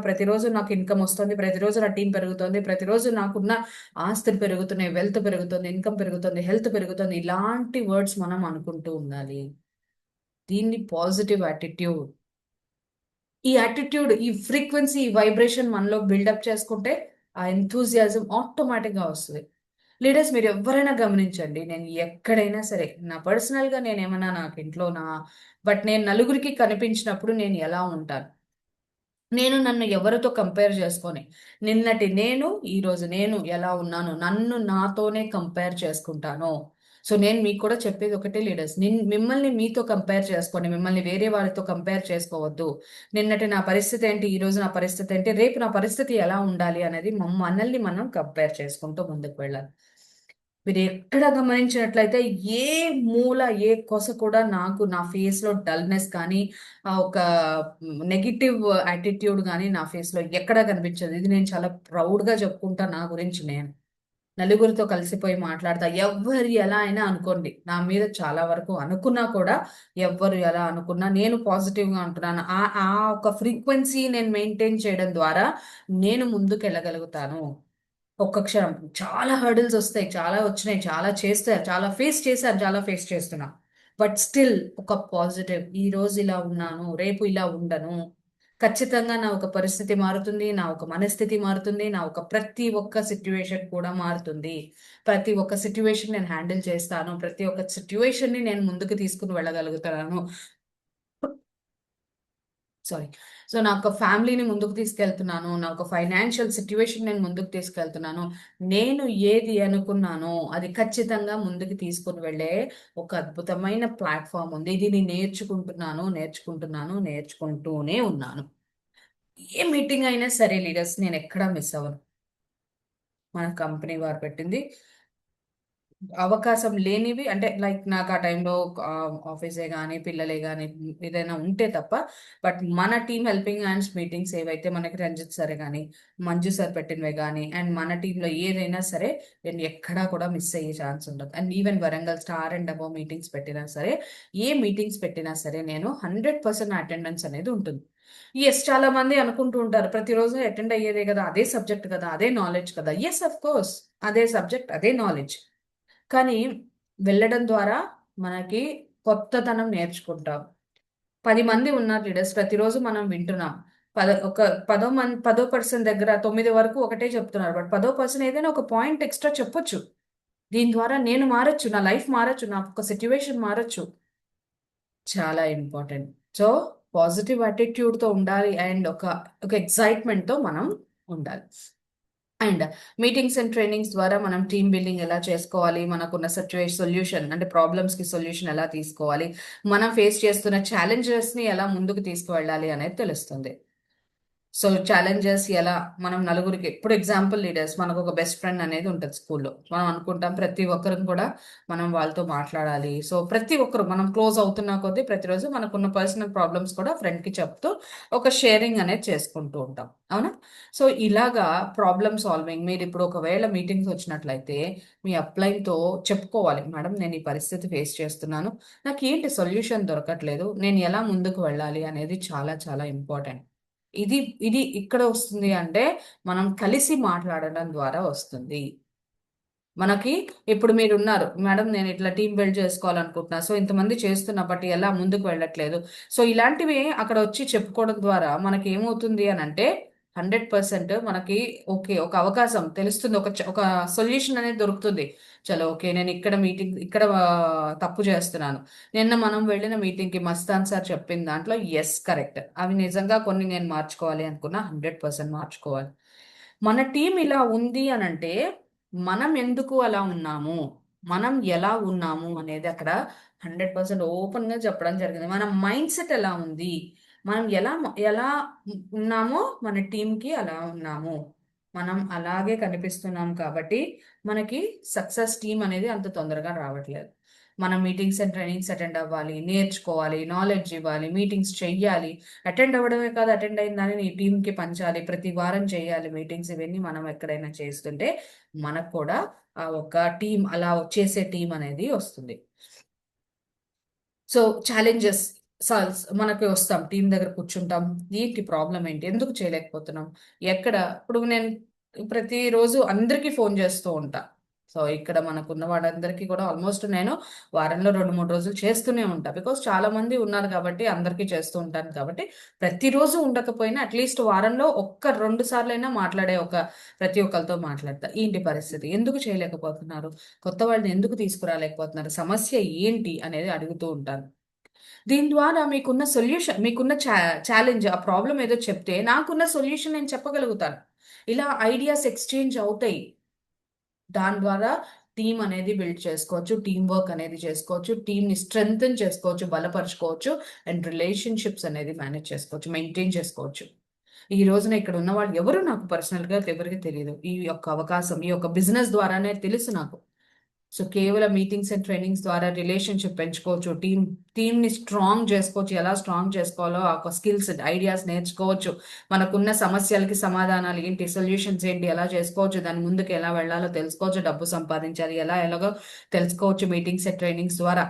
ప్రతిరోజు నాకు ఇన్కమ్ వస్తుంది, ప్రతిరోజు నా టీం పెరుగుతుంది, ప్రతిరోజు నాకున్న ఆస్తులు పెరుగుతున్నాయి, వెల్త్ పెరుగుతుంది, ఇన్కమ్ పెరుగుతుంది, హెల్త్ పెరుగుతుంది. ఇలాంటి వర్డ్స్ మనం అనుకుంటూ ఉండాలి. దీన్ని పాజిటివ్ యాటిట్యూడ్. ఈ యాటిట్యూడ్, ఈ ఫ్రీక్వెన్సీ, ఈ వైబ్రేషన్ మనలో బిల్డప్ చేసుకుంటే ఆ ఎంతూజియాజం ఆటోమేటిక్గా వస్తుంది. లీడర్స్, మీరు ఎవరైనా గమనించండి, నేను ఎక్కడైనా సరే నా పర్సనల్గా నేనేమన్నా నాకు ఇంట్లో బట్ నేను నలుగురికి కనిపించినప్పుడు నేను ఎలా ఉంటాను, నేను నన్ను ఎవరితో కంపేర్ చేసుకొని నిన్నటి నేను ఈరోజు నేను ఎలా ఉన్నాను, నన్ను నాతోనే కంపేర్ చేసుకుంటాను. సో నేను మీకు కూడా చెప్పేది ఒకటే లీడర్స్, మిమ్మల్ని మీతో కంపేర్ చేసుకోండి, మిమ్మల్ని వేరే వాళ్ళతో కంపేర్ చేసుకోవద్దు. నిన్నటి నా పరిస్థితి ఏంటి, ఈ రోజు నా పరిస్థితి ఏంటి, రేపు నా పరిస్థితి ఎలా ఉండాలి అనేది మనల్ని మనం కంపేర్ చేసుకుంటూ ముందుకు వెళ్ళాలి. మీరు ఎక్కడ గమనించినట్లయితే ఏ మూల ఏ కొస కూడా నాకు నా ఫేస్ లో డల్నెస్ కానీ ఒక నెగిటివ్ యాటిట్యూడ్ కానీ నా ఫేస్ లో ఎక్కడా కనిపించదు. ఇది నేను చాలా ప్రౌడ్ గా చెప్పుకుంటా నా గురించి. నేను నలుగురితో కలిసిపోయి మాట్లాడతా. ఎవ్వరు ఎలా అయినా అనుకోండి, నా మీద చాలా వరకు అనుకున్నా కూడా, ఎవ్వరు ఎలా అనుకున్నా నేను పాజిటివ్ గా ఉంటున్నాను. ఆ ఆ ఒక ఫ్రీక్వెన్సీ నేను మెయింటైన్ చేయడం ద్వారా నేను ముందుకు వెళ్ళగలుగుతాను. ఒక్క క్షణం చాలా హర్డిల్స్ వస్తాయి, చాలా వచ్చినాయి, చాలా చేస్తారు, చాలా ఫేస్ చేశారు, చాలా ఫేస్ చేస్తున్నా. బట్ స్టిల్ ఒక పాజిటివ్, ఈ రోజు ఇలా ఉన్నాను, రేపు ఇలా ఉండను. ఖచ్చితంగా నా ఒక పరిస్థితి మారుతుంది, నా ఒక మనస్థితి మారుతుంది, నా ఒక ప్రతి ఒక్క సిట్యువేషన్ కూడా మారుతుంది. ప్రతి ఒక్క సిట్యువేషన్ నేను హ్యాండిల్ చేస్తాను, ప్రతి ఒక్క సిట్యువేషన్ ని నేను ముందుకు తీసుకుని వెళ్ళగలుగుతాను. సారీ. సో నా ఒక ఫ్యామిలీని ముందుకు తీసుకెళ్తున్నాను, నా ఒక ఫైనాన్షియల్ సిట్యువేషన్ నేను ముందుకు తీసుకెళ్తున్నాను. నేను ఏది అనుకున్నానో అది ఖచ్చితంగా ముందుకు తీసుకుని వెళ్ళే ఒక అద్భుతమైన ప్లాట్ఫామ్ ఉంది. ఇది నేను నేర్చుకుంటూనే ఉన్నాను. ఏ మీటింగ్ అయినా సరే లీడర్స్, నేను ఎక్కడా మిస్ అవ్వను. మన కంపెనీ వారు పెట్టింది అవకాశం లేనివి, అంటే లైక్ నాకు ఆ టైంలో ఆఫీసే కానీ పిల్లలే కానీ ఏదైనా ఉంటే తప్ప. బట్ మన టీమ్ హెల్పింగ్ హ్యాండ్స్ మీటింగ్స్ ఏవైతే మనకి రంజిత్ సార్ కానీ మంజు సార్ పెట్టినవే కానీ అండ్ మన టీంలో ఏదైనా సరే నేను ఎక్కడా కూడా మిస్ అయ్యే ఛాన్స్ ఉండదు. And even Warangal star and above meetings పెట్టినా సరే, ఏ మీటింగ్స్ పెట్టినా సరే నేను 100% అటెండెన్స్ అనేది ఉంటుంది. ఎస్, చాలా మంది అనుకుంటూ ఉంటారు ప్రతిరోజు అటెండ్ అయ్యేదే కదా, అదే సబ్జెక్ట్ కదా, అదే నాలెడ్జ్ కదా. ఎస్, అఫ్ కోర్స్, అదే సబ్జెక్ట్, అదే నాలెడ్జ్. కానీ వెళ్ళడం ద్వారా మనకి కొత్తతనం నేర్చుకుంటాం. 10 మంది ఉన్నారు లీడర్స్, ప్రతిరోజు మనం వింటున్నాం. ఒక 10 పర్సన్ దగ్గర 9 వరకు ఒకటే చెప్తున్నారు. బట్ 10 పర్సన్ ఏదైనా ఒక పాయింట్ ఎక్స్ట్రా చెప్పొచ్చు. దీని ద్వారా నేను మారచ్చు, నా లైఫ్ మారచ్చు, నా ఒక సిచ్యువేషన్ మారచ్చు. చాలా ఇంపార్టెంట్. సో పాజిటివ్ తో ఉండాలి అండ్ ఒక ఒక excitement తో మనం ఉండాలి. అండ్ మీటింగ్స్ అండ్ ట్రైనింగ్స్ ద్వారా మనం టీమ్ బిల్డింగ్ ఎలా చేసుకోవాలి, మనకున్న సొల్యూషన్ అంటే ప్రాబ్లమ్స్ కి సొల్యూషన్ ఎలా తీసుకోవాలి, మనం ఫేస్ చేస్తున్న ఛాలెంజెస్ ని ఎలా ముందుకు తీసుకువెళ్ళాలి అనేది తెలుస్తుంది. సో ఛాలెంజెస్ ఎలా మనం నలుగురికి, ఇప్పుడు ఎగ్జాంపుల్ లీడర్స్, మనకు ఒక బెస్ట్ ఫ్రెండ్ అనేది ఉంటుంది స్కూల్లో. మనం అనుకుంటాం ప్రతి ఒక్కరికి కూడా మనం వాళ్ళతో మాట్లాడాలి. సో ప్రతి ఒక్కరు మనం క్లోజ్ అవుతున్న కొద్దీ ప్రతిరోజు మనకున్న పర్సనల్ ప్రాబ్లమ్స్ కూడా ఫ్రెండ్ కి చెప్తూ ఒక షేరింగ్ అనేది చేసుకుంటూ ఉంటాం, అవునా? సో ఇలాగా ప్రాబ్లమ్ సాల్వింగ్, మీరు ఇప్పుడు ఒకవేళ మీటింగ్స్ వచ్చినట్లయితే మీ అప్లైన్ తో చెప్పుకోవాలి, మేడం నేను ఈ పరిస్థితి ఫేస్ చేస్తున్నాను, నాకు ఏంటి సొల్యూషన్ దొరకట్లేదు, నేను ఎలా ముందుకు వెళ్ళాలి అనేది చాలా చాలా ఇంపార్టెంట్. ఇది ఇది ఇక్కడ వస్తుంది అంటే మనం కలిసి మాట్లాడడం ద్వారా వస్తుంది. మనకి ఇప్పుడు మీరు ఉన్నారు, మేడం నేను ఇట్లా టీం బిల్డ్ చేసుకోవాలనుకుంటున్నా, సో ఇంతమంది చేస్తున్నా బట్ ఎలా ముందుకు వెళ్ళట్లేదు. సో ఇలాంటివి అక్కడ వచ్చి చెప్పుకోవడం ద్వారా మనకి ఏమవుతుంది అని అంటే 100% మనకి ఓకే, ఒక అవకాశం తెలుస్తుంది, ఒక సొల్యూషన్ అనేది దొరుకుతుంది. చలో ఓకే, నేను ఇక్కడ తప్పు చేస్తున్నాను. నిన్న మనం వెళ్ళిన మీటింగ్ కి మస్తాన్ సార్ చెప్పిన దాంట్లో ఎస్ కరెక్ట్, అవి నిజంగా కొన్ని నేను మార్చుకోవాలి అనుకున్నా, 100% మార్చుకోవాలి. మన టీం ఇలా ఉంది అని అంటే మనం ఎందుకు అలా ఉన్నాము, మనం ఎలా ఉన్నాము అనేది అక్కడ 100% ఓపెన్ గా చెప్పడం జరిగింది. మన మైండ్ సెట్ ఎలా ఉంది, మనం ఎలా ఎలా ఉన్నామో మన టీంకి అలా ఉన్నాము. మనం అలాగే కనిపిస్తున్నాం కాబట్టి మనకి సక్సెస్ టీం అనేది అంత తొందరగా రావట్లేదు. మనం మీటింగ్స్ అండ్ ట్రైనింగ్స్ అటెండ్ అవ్వాలి, నేర్చుకోవాలి, నాలెడ్జ్ ఇవ్వాలి, మీటింగ్స్ చెయ్యాలి. అటెండ్ అవ్వడమే కాదు, అటెండ్ అయిన దాన్ని నీ టీంకి పంచాలి, ప్రతి వారం చేయాలి మీటింగ్స్. ఇవన్నీ మనం ఎక్కడైనా చేస్తుంటే మనకు కూడా ఆ ఒక టీం, అలా చేసే టీం అనేది వస్తుంది. సో ఛాలెంజెస్, మనకి వస్తాం టీం దగ్గర కూర్చుంటాం. ఏంటి ప్రాబ్లం ఏంటి, ఎందుకు చేయలేకపోతున్నాం, ఎక్కడ. ఇప్పుడు నేను ప్రతిరోజు అందరికీ ఫోన్ చేస్తూ ఉంటా. సో ఇక్కడ మనకున్న వాళ్ళందరికీ కూడా ఆల్మోస్ట్ నేను వారంలో 2-3 రోజులు చేస్తూనే ఉంటా. బికాస్ చాలా మంది ఉన్నారు కాబట్టి అందరికీ చేస్తూ ఉంటాను కాబట్టి ప్రతిరోజు ఉండకపోయినా అట్లీస్ట్ వారంలో 1-2 సార్లైనా మాట్లాడే ప్రతి ఒక్కరితో మాట్లాడతా. ఏంటి పరిస్థితి, ఎందుకు చేయలేకపోతున్నారు, కొత్త వాళ్ళని ఎందుకు తీసుకురాలేకపోతున్నారు, సమస్య ఏంటి అనేది అడుగుతూ ఉంటాను. దీని ద్వారా మీకున్న సొల్యూషన్, మీకున్న ఛాలెంజ్, ఆ ప్రాబ్లం ఏదో చెప్తే నాకున్న సొల్యూషన్ నేను చెప్పగలుగుతాను. ఇలా ఐడియాస్ ఎక్స్చేంజ్ అవుతాయి. దాని ద్వారా టీం అనేది బిల్డ్ చేసుకోవచ్చు, టీం వర్క్ అనేది చేసుకోవచ్చు, టీంని స్ట్రెంగ్తన్ చేసుకోవచ్చు, బలపరుచుకోవచ్చు, అండ్ రిలేషన్షిప్స్ అనేది మేనేజ్ చేసుకోవచ్చు, మెయింటైన్ చేసుకోవచ్చు. ఈ రోజున ఇక్కడ ఉన్న వాళ్ళు ఎవరు నాకు పర్సనల్గా ఎవరికి తెలియదు. ఈ యొక్క అవకాశం, ఈ యొక్క బిజినెస్ ద్వారానే తెలుసు నాకు. సో కేవలం మీటింగ్స్ అండ్ ట్రైనింగ్స్ ద్వారా రిలేషన్షిప్ పెంచుకోవచ్చు, టీంని స్ట్రాంగ్ చేసుకోవచ్చు, ఎలా స్ట్రాంగ్ చేసుకోవాలో ఆ స్కిల్స్ ఐడియాస్ నేర్చుకోవచ్చు, మనకున్న సమస్యలకి సమాధానాలు ఏంటి, సొల్యూషన్స్ ఏంటి, ఎలా చేసుకోవచ్చు, దాని ముందుకు ఎలా వెళ్ళాలో తెలుసుకోవచ్చు, డబ్బు సంపాదించాలి ఎలాగో తెలుసుకోవచ్చు మీటింగ్స్ అండ్ ట్రైనింగ్స్ ద్వారా.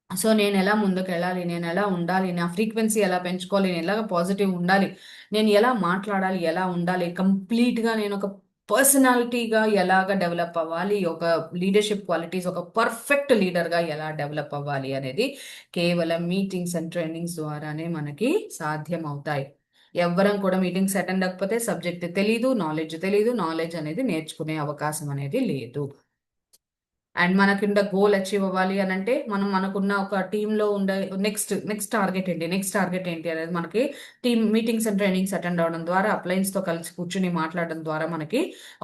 సో నేను ఎలా ముందుకు వెళ్ళాలి, నేను ఎలా ఉండాలి, నా ఫ్రీక్వెన్సీ ఎలా పెంచుకోవాలి, నేను ఎలాగ పాజిటివ్ ఉండాలి, నేను ఎలా మాట్లాడాలి, ఎలా ఉండాలి, కంప్లీట్గా నేను ఒక పర్సనాలిటీగా ఎలాగ డెవలప్ అవ్వాలి, ఒక లీడర్షిప్ క్వాలిటీస్, ఒక పర్ఫెక్ట్ లీడర్గా ఎలా డెవలప్ అవ్వాలి అనేది కేవలం మీటింగ్స్ అండ్ ట్రైనింగ్స్ ద్వారానే మనకి సాధ్యం అవుతాయి. ఎవ్వరం కూడా మీటింగ్స్ అటెండ్ అవ్వకపోతే సబ్జెక్ట్ తెలీదు, నాలెడ్జ్ అనేది నేర్చుకునే అవకాశం అనేది లేదు. అండ్ మనకుండ గోల్ అచీవ్ అవ్వాలి అని అంటే మనం మనకున్న ఒక టీంలో ఉండే నెక్స్ట్ టార్గెట్ ఏంటి అనేది మనకి team meetings and trainings attend అవ్వడం ద్వారా, అప్లయన్స్ తో కలిసి కూర్చుని మాట్లాడడం ద్వారా మనకి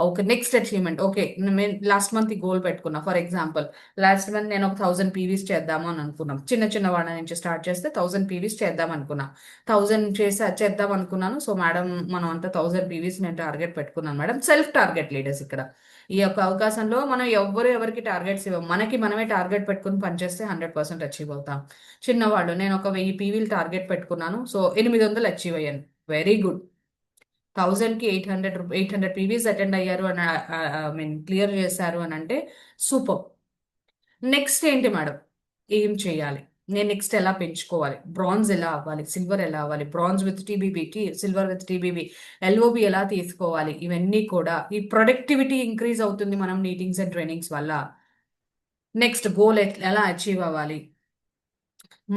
ఒక నెక్స్ట్ అచీవ్మెంట్. ఓకే, నేను లాస్ట్ మంత్ ఈ గోల్ పెట్టుకున్నా. ఫర్ ఎగ్జాంపుల్, లాస్ట్ మంత్ నేను ఒక 1000 పీవీస్ చేద్దాము అని అనుకున్నాం. చిన్న వాళ్ళ నుంచి స్టార్ట్ చేస్తే 1000 పీవీస్ చేద్దాం అనుకున్నా. 1000 చేద్దాం అనుకున్నాను. సో మేడం, మనం అంతా 1000 పీవీస్ నేను టార్గెట్ పెట్టుకున్నాను మేడం. సెల్ఫ్ టార్గెట్ లీడర్స్ ఇక్కడ. ఈ యొక్క అవకాశంలో మనం ఎవరికి టార్గెట్స్ ఇవ్వం, మనకి మనమే టార్గెట్ పెట్టుకుని పనిచేస్తే 100% అచీవ్ అవుతాం. చిన్నవాళ్ళు, నేను ఒక 1000 పీవీలు టార్గెట్ పెట్టుకున్నాను. సో 800 అచీవ్ అయ్యాను. Very good. 1000కి 800 పీవీస్ అటెండ్ అయ్యారు అని, ఐ మీన్ క్లియర్ చేశారు అని అంటే సూపర్. నెక్స్ట్ ఏంటి మేడం, ఏం చేయాలి, నేను నెక్స్ట్ ఎలా పెంచుకోవాలి, బ్రాంజ్ ఎలా అవ్వాలి, సిల్వర్ ఎలా అవ్వాలి, bronze with టీబీబీ, silver with టీబీబీ, LOB ఎలా తీసుకోవాలి, ఇవన్నీ కూడా ఈ ప్రొడక్టివిటీ ఇంక్రీజ్ అవుతుంది మనం మీటింగ్స్ అండ్ ట్రైనింగ్స్ వల్ల. నెక్స్ట్ గోల్ ఎలా అచీవ్ అవ్వాలి,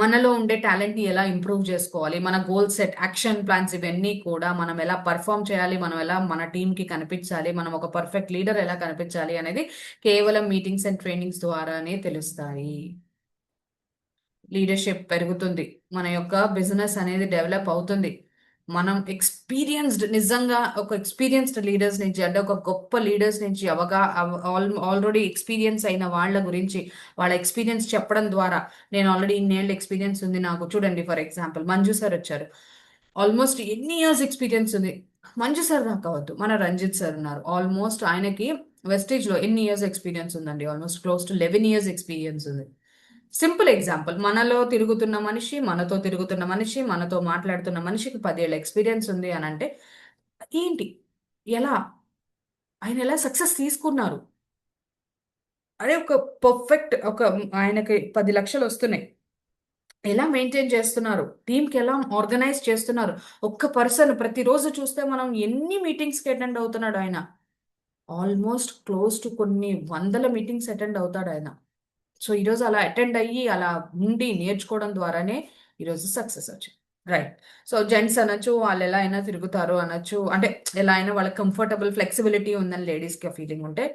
మనలో ఉండే టాలెంట్ని ఎలా ఇంప్రూవ్ చేసుకోవాలి, మన గోల్ సెట్, యాక్షన్ ప్లాన్స్, ఇవన్నీ కూడా మనం ఎలా పర్ఫామ్ చేయాలి, మనం ఎలా మన టీంకి కనిపించాలి, మనం ఒక పర్ఫెక్ట్ లీడర్ ఎలా కనిపించాలి అనేది కేవలం మీటింగ్స్ అండ్ ట్రైనింగ్స్ ద్వారానే తెలుస్తాయి. లీడర్షిప్ పెరుగుతుంది, మన యొక్క బిజినెస్ అనేది డెవలప్ అవుతుంది. మనం నిజంగా ఒక ఎక్స్పీరియన్స్డ్ లీడర్స్ నుంచి, అంటే ఒక గొప్ప లీడర్స్ నుంచి ఆల్రెడీ ఎక్స్పీరియన్స్ అయిన వాళ్ళ గురించి వాళ్ళ ఎక్స్పీరియన్స్ చెప్పడం ద్వారా, నేను ఆల్రెడీ ఇన్నేళ్ళ ఎక్స్పీరియన్స్ ఉంది నాకు. చూడండి, ఫర్ ఎగ్జాంపుల్ మంజు సార్ వచ్చారు. ఆల్మోస్ట్ ఎన్ని ఇయర్స్ ఎక్స్పీరియన్స్ ఉంది. మంజు సార్ దాకా కావద్దు, మన రంజిత్ సార్ ఉన్నారు. ఆల్మోస్ట్ ఆయనకి వెస్టేజ్ లో ఎన్ని ఇయర్స్ ఎక్స్పీరియన్స్ ఉందండి, almost close to 11 years experience ఉంది. సింపుల్ ఎగ్జాంపుల్, మనతో తిరుగుతున్న మనిషి, మనతో మాట్లాడుతున్న మనిషికి 10 ఏళ్ల ఎక్స్పీరియన్స్ ఉంది అని అంటే ఏంటి, ఎలా, ఆయన ఎలా సక్సెస్ తీసుకున్నారు, అదే ఒక పర్ఫెక్ట్ ఒక ఆయనకి 10 లక్షలు వస్తున్నాయి, ఎలా మెయింటైన్ చేస్తున్నారు, టీంకి ఎలా ఆర్గనైజ్ చేస్తున్నారు. ఒక్క పర్సన్ ప్రతిరోజు చూస్తే మనం ఎన్ని మీటింగ్స్కి అటెండ్ అవుతున్నాడు ఆయన. ఆల్మోస్ట్ క్లోజ్ టు కొన్ని వందల మీటింగ్స్ అటెండ్ అవుతాడు ఆయన. సో ఈరోజు అలా అటెండ్ అయ్యి అలా ఉండి నేర్చుకోవడం ద్వారానే ఈరోజు సక్సెస్ వచ్చింది. రైట్. సో జెంట్స్ అనొచ్చు, వాళ్ళు ఎలా అయినా తిరుగుతారు అనొచ్చు, అంటే ఎలా అయినా వాళ్ళకి కంఫర్టబుల్ ఫ్లెక్సిబిలిటీ ఉందని లేడీస్కి ఫీలింగ్ ఉంటే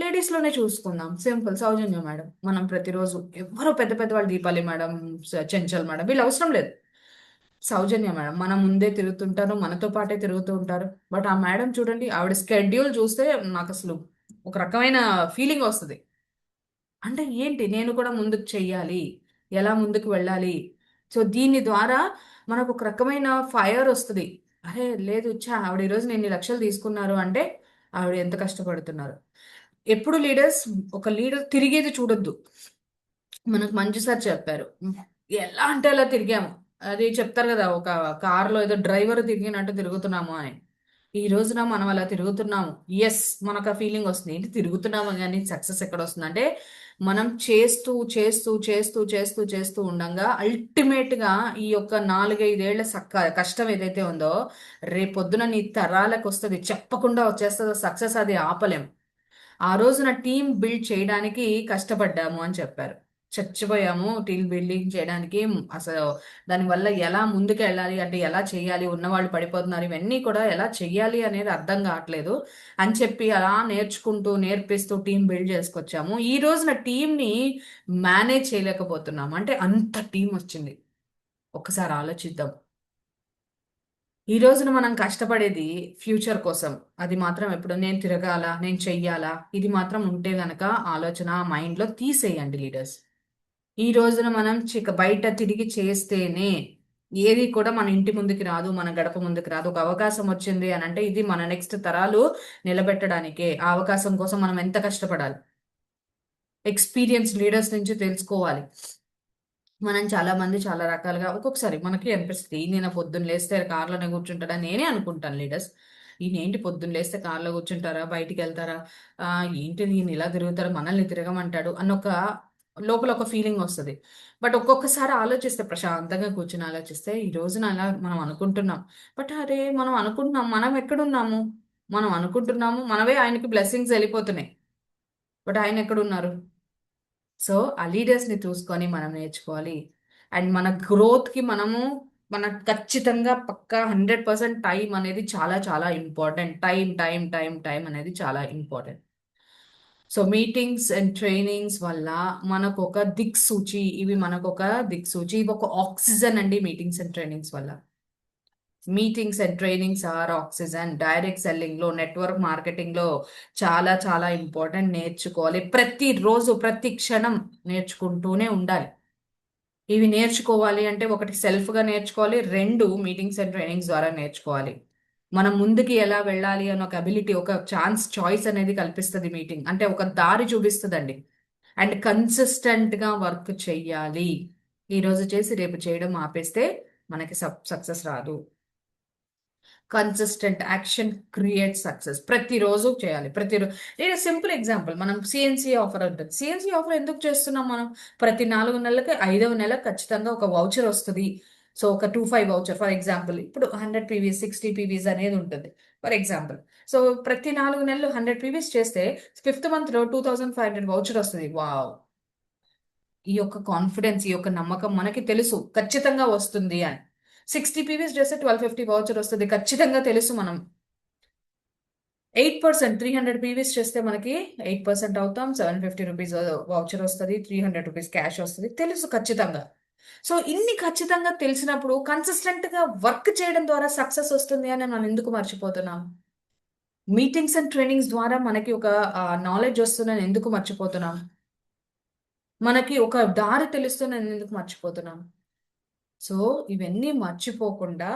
లేడీస్లోనే చూసుకుందాం. సింపుల్, సౌజన్య మేడం. మనం ప్రతిరోజు ఎవరో పెద్ద పెద్ద వాళ్ళు, దీపాలి మేడం, చెంచల్ మేడం, వీళ్ళు అవసరం లేదు. సౌజన్య మేడం మన ముందే తిరుగుతుంటారు, మనతో పాటే తిరుగుతూ ఉంటారు. బట్ ఆ మేడం చూడండి, ఆవిడ స్కెడ్యూల్ చూస్తే నాకు అసలు ఒక రకమైన ఫీలింగ్ వస్తుంది. అంటే ఏంటి, నేను కూడా ముందుకు చెయ్యాలి, ఎలా ముందుకు వెళ్ళాలి. సో దీని ద్వారా మనకు ఒక రకమైన ఫైర్ వస్తుంది. అరే లేదు, ఆవిడ ఈరోజు నేను 2 లక్షలు తీసుకున్నారు అంటే ఆవిడ ఎంత కష్టపడుతున్నారు. ఎప్పుడు ఒక లీడర్ తిరిగేది చూడొద్దు. మనకు మంజు సార్ చెప్పారు, ఎలా అంటే అలా తిరిగాము. అది చెప్తారు కదా, ఒక కారులో ఏదో డ్రైవర్ తిరిగినట్టు తిరుగుతున్నాము అని. ఈ రోజున మనం అలా తిరుగుతున్నాము. ఎస్, మనకు ఆ ఫీలింగ్ వస్తుంది, ఏంటి తిరుగుతున్నాము కానీ సక్సెస్ ఎక్కడ వస్తుంది అంటే మనం చేస్తూ చేస్తూ చేస్తూ చేస్తూ చేస్తూ ఉండంగా అల్టిమేట్ గా ఈ యొక్క 4-5 ఏళ్ల కష్టం ఏదైతే ఉందో రేపొద్దున నీ తరాలకు వస్తుంది, చెప్పకుండా వచ్చేస్తుంది సక్సెస్. అది ఆపలేం. ఆ రోజున టీం బిల్డ్ చేయడానికి కష్టపడ్డాము అని చెప్పారు. చచ్చిపోయాము టీం బిల్డింగ్ చేయడానికి. అసలు దానివల్ల ఎలా ముందుకు వెళ్ళాలి అంటే ఎలా చేయాలి, ఉన్నవాళ్ళు పడిపోతున్నారు, ఇవన్నీ కూడా ఎలా చెయ్యాలి అనేది అర్థం కావట్లేదు అని చెప్పి అలా నేర్చుకుంటూ నేర్పిస్తూ టీం బిల్డ్ చేసుకొచ్చాము. ఈ రోజున టీంని మేనేజ్ చేయలేకపోతున్నాము. అంటే అంత టీం వచ్చింది. ఒకసారి ఆలోచిద్దాం. ఈ రోజున మనం కష్టపడేది ఫ్యూచర్ కోసం. అది మాత్రం ఎప్పుడు నేను తిరగాల, నేను చెయ్యాలా, ఇది మాత్రం ఉంటే గనక ఆలోచన మైండ్లో తీసేయండి లీడర్స్. ఈ రోజున మనం బయట తిరిగి చేస్తేనే ఏది కూడా మన ఇంటి ముందుకి రాదు, మన గడప ముందుకు రాదు. ఒక అవకాశం వచ్చింది అని అంటే ఇది మన నెక్స్ట్ తరాలు నిలబెట్టడానికే. ఆ అవకాశం కోసం మనం ఎంత కష్టపడాలి, ఎక్స్పీరియన్స్ లీడర్స్ నుంచి తెలుసుకోవాలి. మనం చాలా మంది చాలా రకాలుగా ఒక్కొక్కసారి మనకి అనిపిస్తుంది, నేను పొద్దున్న లేస్తే కార్లోనే కూర్చుంటాడా, నేనే అనుకుంటాను లీడర్స్. ఈయన ఏంటి పొద్దున్న లేస్తే కార్లో కూర్చుంటారా, బయటికి వెళ్తారా, ఏంటి నేను ఇలా తిరుగుతారా, మనల్ని తిరగమంటాడు అన్న ఒక లోపల ఒక ఫీలింగ్ వస్తుంది. బట్ ఒక్కొక్కసారి ఆలోచిస్తే, ప్రశాంతంగా కూర్చుని ఆలోచిస్తే ఈ రోజున అలా మనం అనుకుంటున్నాం. బట్ అరే మనం అనుకుంటున్నాం, మనం ఎక్కడున్నాము, మనం అనుకుంటున్నాము మనవే ఆయనకి బ్లెస్సింగ్స్ వెళ్ళిపోతున్నాయి. బట్ ఆయన ఎక్కడున్నారు? సో ఆ లీడర్స్ని చూసుకొని మనం నేర్చుకోవాలి. అండ్ మన గ్రోత్కి మన ఖచ్చితంగా పక్కా 100% టైం అనేది చాలా చాలా important. Time time time time అనేది చాలా important. So meetings and trainings వల్ల మనకు ఒక దిక్సూచి, ఇవి మనకు ఒక దిక్సూచి, ఇవి ఒక ఆక్సిజన్ అండి. మీటింగ్స్ అండ్ ట్రైనింగ్స్ వల్ల, meetings and trainings are oxygen. Direct selling లో, నెట్వర్క్ మార్కెటింగ్ లో చాలా చాలా ఇంపార్టెంట్. నేర్చుకోవాలి ప్రతిరోజు, ప్రతి క్షణం నేర్చుకుంటూనే ఉండాలి. ఇవి నేర్చుకోవాలి అంటే ఒకటి సెల్ఫ్గా నేర్చుకోవాలి, రెండు మీటింగ్స్ అండ్ ట్రైనింగ్స్ ద్వారా నేర్చుకోవాలి. మనం ముందుకి ఎలా వెళ్ళాలి అని ఒక అబిలిటీ, ఒక ఛాన్స్, చాయిస్ అనేది కల్పిస్తుంది మీటింగ్ అంటే. ఒక దారి చూపిస్తుందండి. అండ్ కన్సిస్టెంట్గా వర్క్ చెయ్యాలి. ఈరోజు చేసి రేపు చేయడం ఆపేస్తే మనకి సక్సెస్ రాదు. Consistent action create success. ప్రతిరోజు చేయాలి. ప్రతిరోజు నేను సింపుల్ ఎగ్జాంపుల్, మనం సిఎన్సి ఆఫర్ ఉంటుంది. సిఎన్సి ఆఫర్ ఎందుకు చేస్తున్నాం మనం? ప్రతి 4 నెలలకి 5వ నెల ఖచ్చితంగా ఒక వౌచర్ వస్తుంది. సో ఒక 25 వౌచర్ ఫర్ ఎగ్జాంపుల్, ఇప్పుడు 100 పీవీస్ 60 పీవీస్ అనేది ఉంటుంది ఫర్ ఎగ్జాంపుల్. సో ప్రతి 4 నెలలు 100 పీవీస్ చేస్తే ఫిఫ్త్ మంత్లో 2500 వౌచర్ వస్తుంది. వావ్! ఈ యొక్క కాన్ఫిడెన్స్, ఈ యొక్క నమ్మకం మనకి తెలుసు ఖచ్చితంగా వస్తుంది అని. 60 పీవీస్ చేస్తే 1250 వౌచర్ వస్తుంది ఖచ్చితంగా తెలుసు. మనం 8%, 300 పీవీస్ చేస్తే మనకి 8% అవుతాం. 750 రూపీస్ వౌచర్ వస్తుంది, 300 రూపీస్ క్యాష్ వస్తుంది తెలుసు ఖచ్చితంగా. సో ఇన్ని ఖచ్చితంగా తెలిసినప్పుడు కన్సిస్టెంట్ గా వర్క్ చేయడం ద్వారా సక్సెస్ వస్తుంది అని మనం ఎందుకు మర్చిపోతున్నాం? మీటింగ్స్ అండ్ ట్రైనింగ్స్ ద్వారా మనకి ఒక నాలెడ్జ్ వస్తుందని ఎందుకు మర్చిపోతున్నాం? మనకి ఒక దారి తెలుస్తుందని ఎందుకు మర్చిపోతున్నాం? సో ఇవన్నీ మర్చిపోకుండా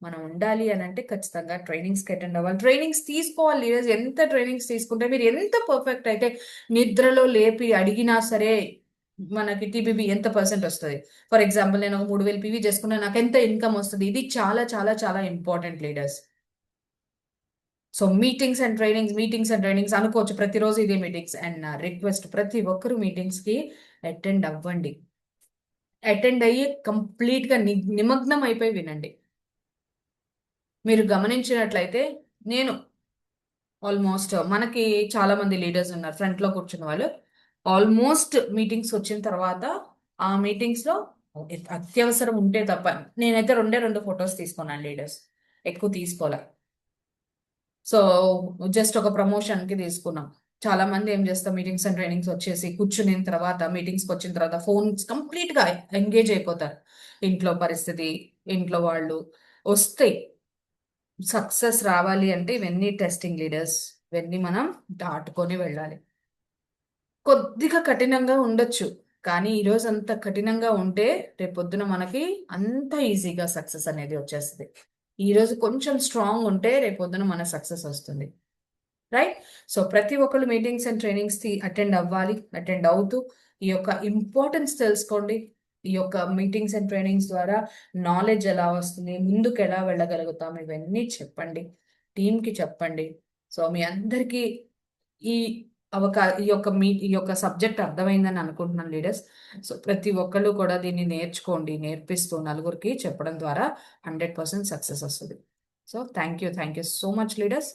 మనం ఉండాలి అని అంటే ఖచ్చితంగా ట్రైనింగ్స్కి అటెండ్ అవ్వాలి, ట్రైనింగ్స్ తీసుకోవాలి. ఈరోజు ఎంత ట్రైనింగ్స్ తీసుకుంటే, మీరు ఎంత పర్ఫెక్ట్ అయితే నిద్రలో లేపి అడిగినా సరే మనకి టీబీబీ ఎంత పర్సెంట్ వస్తుంది. ఫర్ ఎగ్జాంపుల్ నేను ఒక 3000 పీవీ చేసుకున్నా, నాకు ఎంత ఇన్కమ్ వస్తుంది? ఇది చాలా చాలా చాలా important leaders. So meetings and trainings అనుకోవచ్చు ప్రతిరోజు ఇదే మీటింగ్స్. అండ్ నా రిక్వెస్ట్, ప్రతి ఒక్కరు మీటింగ్స్కి అటెండ్ అవ్వండి. అటెండ్ అయ్యి కంప్లీట్గా నిమగ్నం అయిపోయి వినండి. మీరు గమనించినట్లయితే నేను ఆల్మోస్ట్, మనకి చాలా మంది లీడర్స్ ఉన్నారు ఫ్రంట్లో కూర్చున్న వాళ్ళు. ఆల్మోస్ట్ మీటింగ్స్ వచ్చిన తర్వాత ఆ మీటింగ్స్ లో అత్యవసరం ఉంటే తప్ప నేనైతే 2 ఫొటోస్ తీసుకున్నాను లీడర్స్, ఎక్కువ తీసుకోలే. సో జస్ట్ ఒక ప్రమోషన్ కి తీసుకున్నాం. చాలా మంది ఏం చేస్తాం, మీటింగ్స్ అండ్ ట్రైనింగ్స్ వచ్చేసి కూర్చుని తర్వాత, మీటింగ్స్కి వచ్చిన తర్వాత ఫోన్స్ కంప్లీట్ గా ఎంగేజ్ అయిపోతారు. ఇంట్లో పరిస్థితి, ఇంట్లో వాళ్ళు వస్తాయి. సక్సెస్ రావాలి అంటే ఇవన్నీ టెస్టింగ్ లీడర్స్, ఇవన్నీ మనం దాటుకొని వెళ్ళాలి. కొద్దిగా కఠినంగా ఉండొచ్చు, కానీ ఈరోజు అంత కఠినంగా ఉంటే రేపొద్దున మనకి అంత ఈజీగా సక్సెస్ అనేది వచ్చేస్తుంది. ఈరోజు కొంచెం స్ట్రాంగ్ ఉంటే రేపొద్దున మన సక్సెస్ వస్తుంది. రైట్? సో ప్రతి ఒక్కళ్ళు మీటింగ్స్ అండ్ ట్రైనింగ్స్ కి అటెండ్ అవ్వాలి. అటెండ్ అవుతూ ఈ యొక్క ఇంపార్టెన్స్ తెలుసుకోండి. ఈ యొక్క మీటింగ్స్ అండ్ ట్రైనింగ్స్ ద్వారా నాలెడ్జ్ ఎలా వస్తుంది, ముందుకు ఎలా వెళ్ళగలుగుతాం, ఇవన్నీ చెప్పండి, టీంకి చెప్పండి. సో మీ అందరికీ ఈ ఈ యొక్క సబ్జెక్ట్ అర్థమైందని అనుకుంటున్నాను లీడర్స్. సో ప్రతి ఒక్కళ్ళు కూడా దీన్ని నేర్చుకోండి, నేర్పిస్తూ నలుగురికి చెప్పడం ద్వారా 100% సక్సెస్ వస్తుంది. So thank you so much leaders.